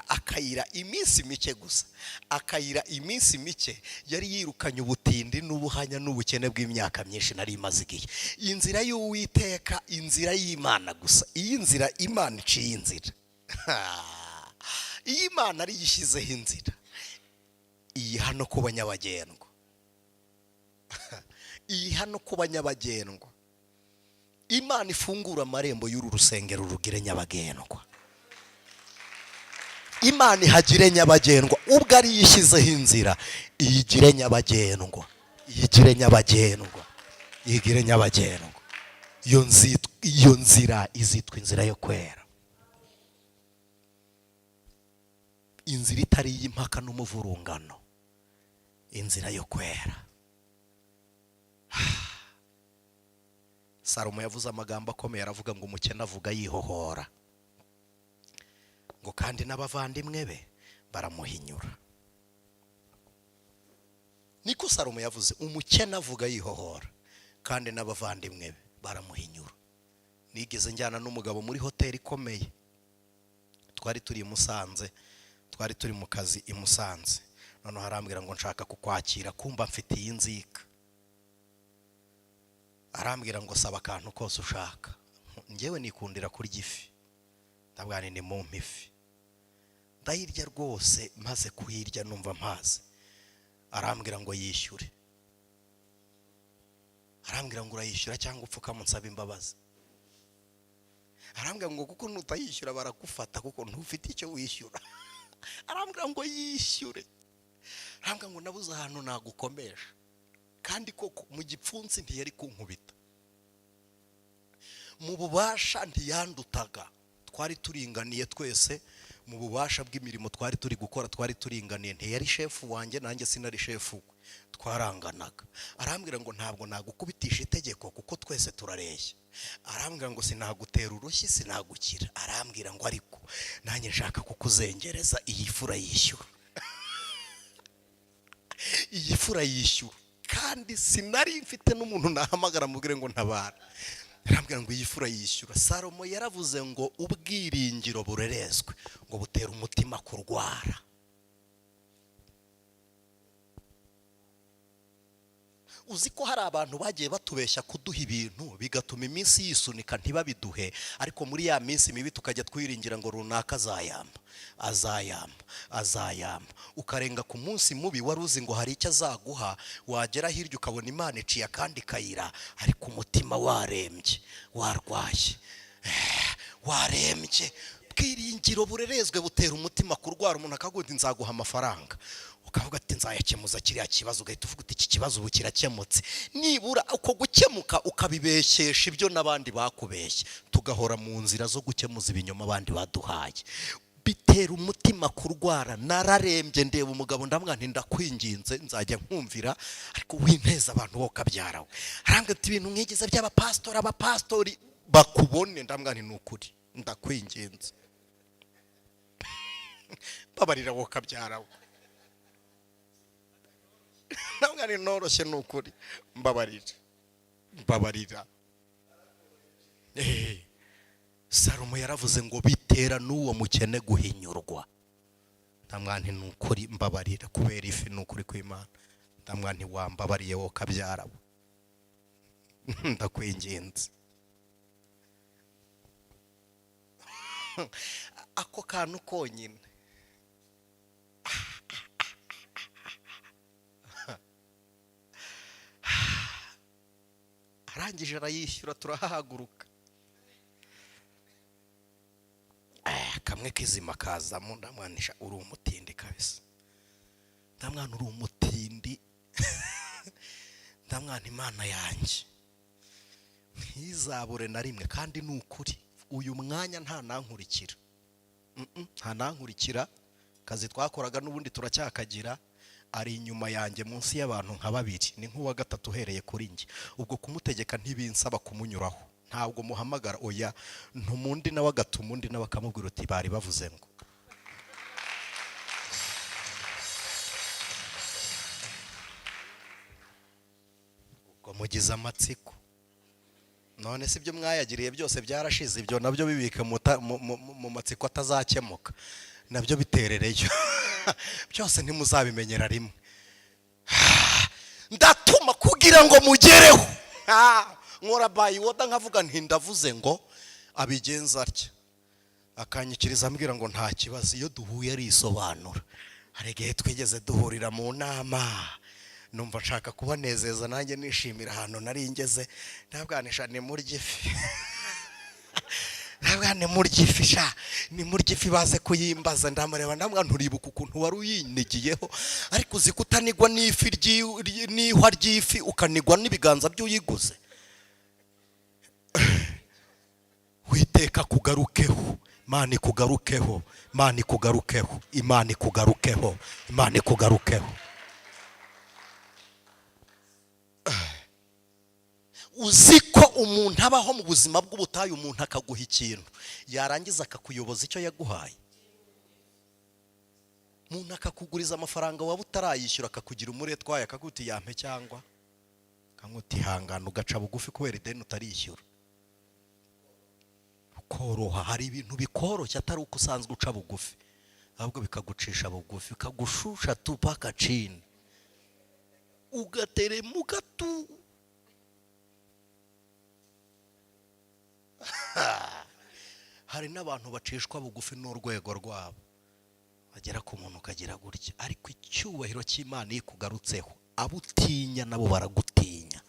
S1: akayira iminsi mike gusa, akayira iminsi mike yari yirukanye ubutindi n'ubuhanya n'ubukene bw'imyaka myinshi nari imaze igihe. Inzira y'Uwiteka, inzira y'Imana gusa, iyi nzira Imana iciye inzira. Iyi Imana ari yishyizeho inzira, iyi hano kuba nyabagendwa, iyi hano kuba nyabagendwa. Imana ifungura amarembo y'uru rusengero rugire nyabagendwa, Imana ihagire nyabagendwa, ubwo ari yishyizeho inzira, iyigire nyabagendwa, iyigire nyabagendwa, iyigire nyabagendwa. Iyo nzira izitwa inzira yo kwera, inzira itari y'impaka n'umuvurungano, inzira yo kwera. Salomo yavuze amagambo akomeye, aravuga ngo umukene avuga yihohora, ngo kandi n'abavandimwe be baramuhinyura. Niko Salomo yavuze, umukene avuga yihohora kandi n'abavandimwe be baramuhinyura. Nigeze njyana n'umugabo muri hoteli ikomeye, twari turi i Musanze, twari turi mu kazi i Musanze, noneho arambwira ngo nshaka kukwakira, kumva mfitiye inzika. Arambwira ngo saba akantu kose ushaka, njyewe nikundira kurya ifi, ndabwira ni mu mpifi, ndayirya rwose, maze kuyirya numva mpaze. Arambwira ngo yishyure, arambwira ngo urayishyura cyangwa upfukama unsaba imbabazi. Arambwira ngo kuko nutayishyura barakufata kuko ntufite icyo wishyura. Arambwira ngo yishyure, arambwira ngo nabuze ahantu nagukomesha, kandi koko mu gipfunsi ntiyari kunkubita, mu bubasha ntiyandutaga, twari turinganiye twese, mu bubasha bw'imirimo twari turi gukora twari turinganiye, ntiyari shefu wanjye nanjye sinari shefu we, twaranganaga. Arambwira ngo ntabwo nagukubitisha itegeko kuko twese turareshya. Arambwira ngo sinagutera urushyi sinagukira. Arambwira ngo ariko nanjye nshaka kukuzengereza, iyi fura yishyura. Iyi fura yishyura, kandi sinari mfite n'umuntu nahamagara mubwire ngo ntabara. Arambwira ngo iyi fura yishyura. Salomo yaravuze ngo ubwiringiro burerezwe ngo butera umutima kurwara. uzi ko hari abantu bagiye batubeshya kuduha ibintu bigatuma iminsi yisunika ntibabiduhe, ariko muri ya minsi mibi tukajya twiringira ngo runaka azayamba, ukarenga ku munsi mubi wari uzi ngo hari icyo azaguha, wagera hirya ukabona Imana iciye akandi kayira, ariko umutima warembye, warwaye, warembye. Bwiringiro burerezwe butera umutima kurwara. Umuntu akaguti nzaguha amafaranga, ukavuga ati nzayakemuza kiriya kibazo, ugahita uvuga ati iki kibazo ubu kirakemutse. Nibura uko gukemuka ukabibeshesha ibyo n'abandi bakubeshye, tugahora mu nzira zo gukemuza ibinyoma abandi baduhaye. Bitera umutima kurwara. Nararembye ndeba umugabo ndamwa nti ndakwinginze nzajya nkumvira, ariko winteza abantu wo kabyarawe. Arambwira ati ibintu mwigize abapastori bakubone. Ndamwa nti nukuri ndakwinginze babarira wo kabyarawe. Ndamwa nti noroshye nukuri mbabarira. Salomo yaravuze ngo bitera n'uwo mukene guhinyurwa. Ndamwa nti nukuri mbabarira kubera ifi nukuri kw'Imana. Ndamwa nti wambabariye wo kabyarawe, ndakwinginze. Ako kantu konyine arangije arayishyura, turahahaguruka. Kamwe kizima kazamo. Ndamwanisha uri umutindi kabisa. Ndamwana uri umutindi. Ndamwana Imana yanjye ntizabure na rimwe, kandi ni ukuri uyu mwanya nta nankurikira. Kazi twakoraga n'ubundi turacyakagira, ari inyuma yanjye munsi y'abantu nka babiri, ni nk'uwa gatatu uhereye kuri njye. Ubwo kumutegeka ntibinsaba kumunyuraho, ntabwo muhamagara, oya ntumundi nawe agatuma undi nawe akamubwira uti bari bavuze ngo. Ubwo mugize amatsiko. None si ibyo mwayagiriye byose byarashize, ibyo nabyo bibika mu matsiko atazakemuka, nabyo biterereyo. Byose ntimuzabimenyera rimwe. Ndatuma kugira ngo mugereho. Nkora bayiwoda nkavuga nti ndavuze ngo abigenza atya, akanyikiriza ambwira ngo nta kibazo. Iyo duhuye ari isobanura. Hari igihe twigeze duhurira mu nama, numva nshaka kubanezeza nanjye nishimira ahantu nari ngeze. Ndabwanisha ni murya ifi. Ndabwane murya ifi sha, ni murya ifi baze kuyimbaza. Ndamureba ndamwa nturibuka ukuntu wari uyinigiyeho, ariko uzi kutanigwa n'ifi n'ihwa ry'ifi ukanigwa n'ibiganza by'uyiguze. Witeka kugarukeho, Imana ikugarukeho, Imana ikugarukeho, Imana ikugarukeho, Imana ikugarukeho. Uzi ko umuntu abaho mu buzima bw'ubutayu, umuntu akaguha ikintu yarangiza akakuyoboza icyo yaguhaye. Umuntu akakuguriza amafaranga waba utarayishyura, akakugira umuretwaye, akaguti yampe cyangwa kamuti hangana, ugaca bugufi kubera ideni utarishyura. Ukoroha. Hari ibintu bikoroshya atari uko usanzwe uca bugufi, ahubwo bikagucisha bugufi, bikagushusha tupaka chini, ugateremuka tu. Hari n'abantu bacishwa bugufi n'urwego rwabo, bagera ku muntu ukagira gutya, ariko icyubahiro cy'Imana ikugarutseho, abo utinya nabo baragutinya,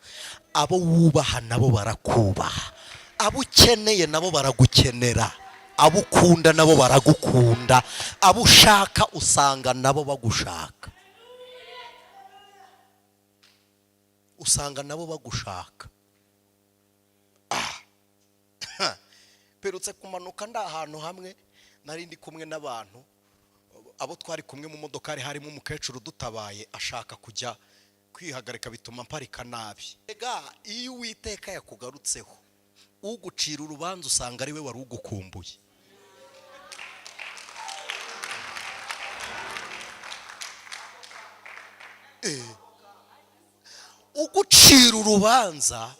S1: abo wubaha nabo barakubaha, abo ukeneye nabo baragukenera, abo ukunda nabo baragukunda, abo ushaka usanga nabo bagushaka, usanga nabo bagushaka. Perutse kumanuka nda ahantu hamwe, nari ndi kumwe n'abantu, abo twari kumwe mu modoka harimo umukecuru dutabaye, ashaka kujya kwihagarika bituma mparika nabi. Ega iyo Uwiteka yakugarutseho, ugucira urubanza usanga ari we wari ugukumbuye. Ugucira urubanza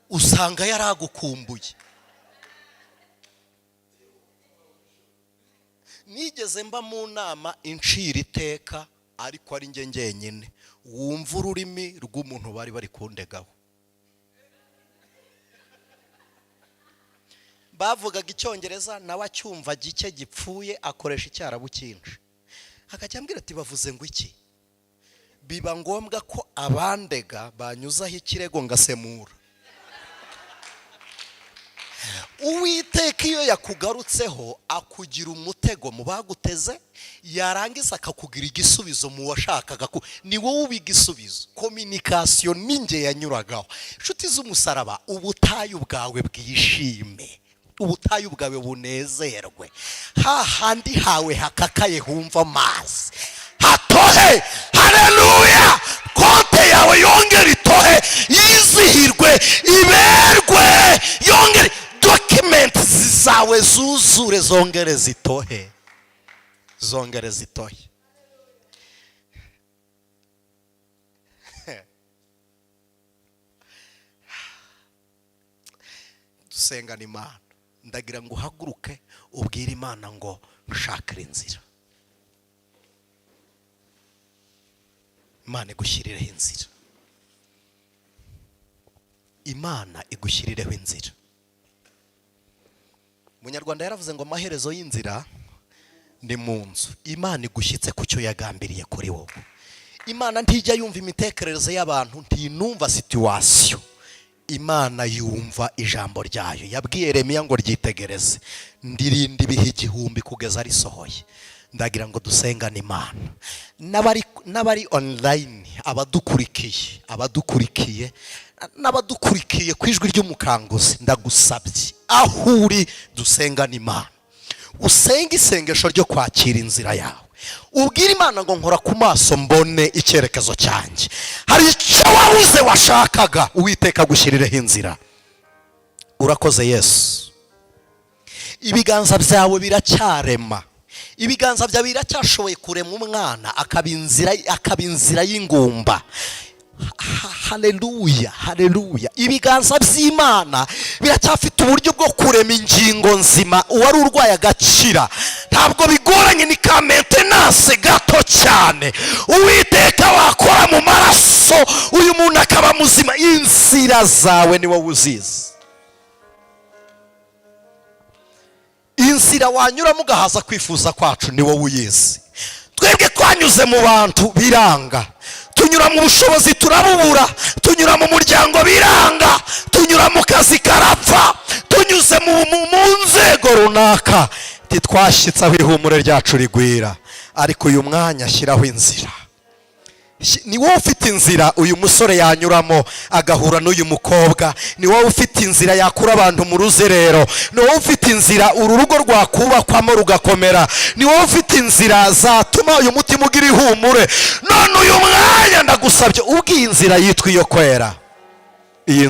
S1: usanga yaragukumbuye. Nigeze mba mu nama incira iteka ariko ari njye ngenyine wumva ururimi rw'umuntu bari kundegaho. Bavugaga icyongereza nawe acyumva gike gipfuye akoresha icyarabu cyinshi. Akajya ambwira ati bavuze ngo iki? Biba ngombwa ko abandega banyuzaho ikirego ngasemura. Uwiteka iyo yakugarutseho akugira umutego mu baguteze, yarangiza akakugira igisubizo mu washakaga ni wowe ubiga igisubizo. Communication ninjye yanyuragaho. Inshuti z'umusaraba, ubutayu bwawe bwishime, ubutayu bwawe bunezerwe, hahandi hawe hakakaye humva amazi hatohe. Haleluya! Konte yawe yongere itohe, yizihirwe, iberwe, yongere documents zawe zuzure, zongere zitohe, zongere zitohe. Dusengana Imana. Ndagira ngo uhaguruke ubwire Imana ngo nshakire inzira. Imana igushyirireho inzira. Imana igushyirireho inzira. Umunyarwanda yaravuze ngo amaherezo y'inzira ni mu nzu. Imana igushyitse ku cyo yagambiriye kuri wowe. Imana ntijya yumva imitekerereze y'abantu, ntinumva situation. Imana yumva ijambo ryayo. Yabwiye Yeremiya ngo ryitegereze, ndirinda ibihe 1000 kugeza risohoye. Ndagira ngo dusengane Imana. N'abari online, abadukurikiye n'abadukurikiye ku ijwi ry'Umukanguzi, ndagusabye aho uri dusengane Imana. Usenga isengesho ryo kwakira inzira yawe. Ubwira Imana ngo nkora ku maso mbone icyerekezo cyanjye. Hari icyo wabuze washakaga, Uwiteka gushyirireho inzira. Urakoze Yesu. Ibiganza byawe biracyarema. Ibiganza byawe biracyashoboye kurema umwana akaba inzira y'ingumba. Haleluya, haleluya. Ibiganza by'Imana biracyafite uburyo bwo kurema ingingo nzima uwari urwaye agakira. Ntabwo bigoranye, ni ka maintenance gato cyane. Uwiteka wakora mu maraso uyu muntu akaba muzima. Inzira zawe ni wowe uzizi. Inzira wanyuramo ugahaza kwifuza kwacu ni wowe uyizi. Twebwe twanyuze mu bantu biranga, tunyura mu bushobozi turabubura, tunyura mu muryango biranga, tunyura mu kazi karapfa, tunyuze mu nzego runaka, titwashyitse aho ihumure ryacu rigwira. Ariko uyu mwanya ashyiraho inzira. Ni wowe ufite inzira uyu musore yanyuramo agahura n'uyu mukobwa. Ni wowe ufite inzira yakura abantu mu ruzerero. Ni wowe ufite inzira uru rugo rwakubakwamo rugakomera. Ni wowe ufite inzira zatuma uyu mutima ugira ihumure. None uyu mwanya ndagusabye ubwiye inzira yitwa iyo kwera. Iyi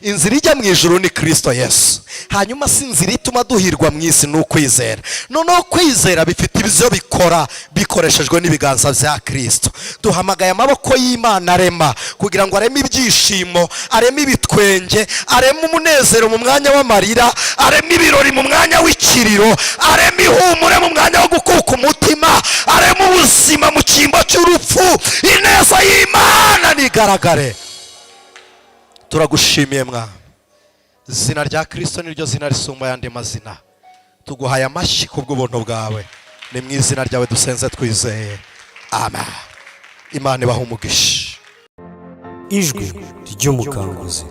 S1: inzira ijya mu ijuru ni Christo Yesu. Hanyuma si inzira ituma duhirwa mu isi ni ukwizera. Noneho kwizera bifite ibyo bikora bikoreshejwe n'ibiganza bya Kristo. Duhamagaye amaboko y'Imana arema kugira ngo areme ibyishimo, areme ibitwenge, areme umunezero mu mwanya w'amarira, areme ibirori mu mwanya w'ikiriro, areme ihumure mu mwanya wo gukuka umutima, areme ubuzima mu cyimbo cy'urupfu. Ineza y'Imana nigaragare. Turagushimiye mwa. Izina rya Kristo niryo zina risumba yandi mazina. Tuguhaye amashyi kubw'ubuntu bwawe. Ni mu izina ryawe dusenze twizeye. Amen. Imana ibahe umugisha.
S2: Ijwi ry'Umukanguzi.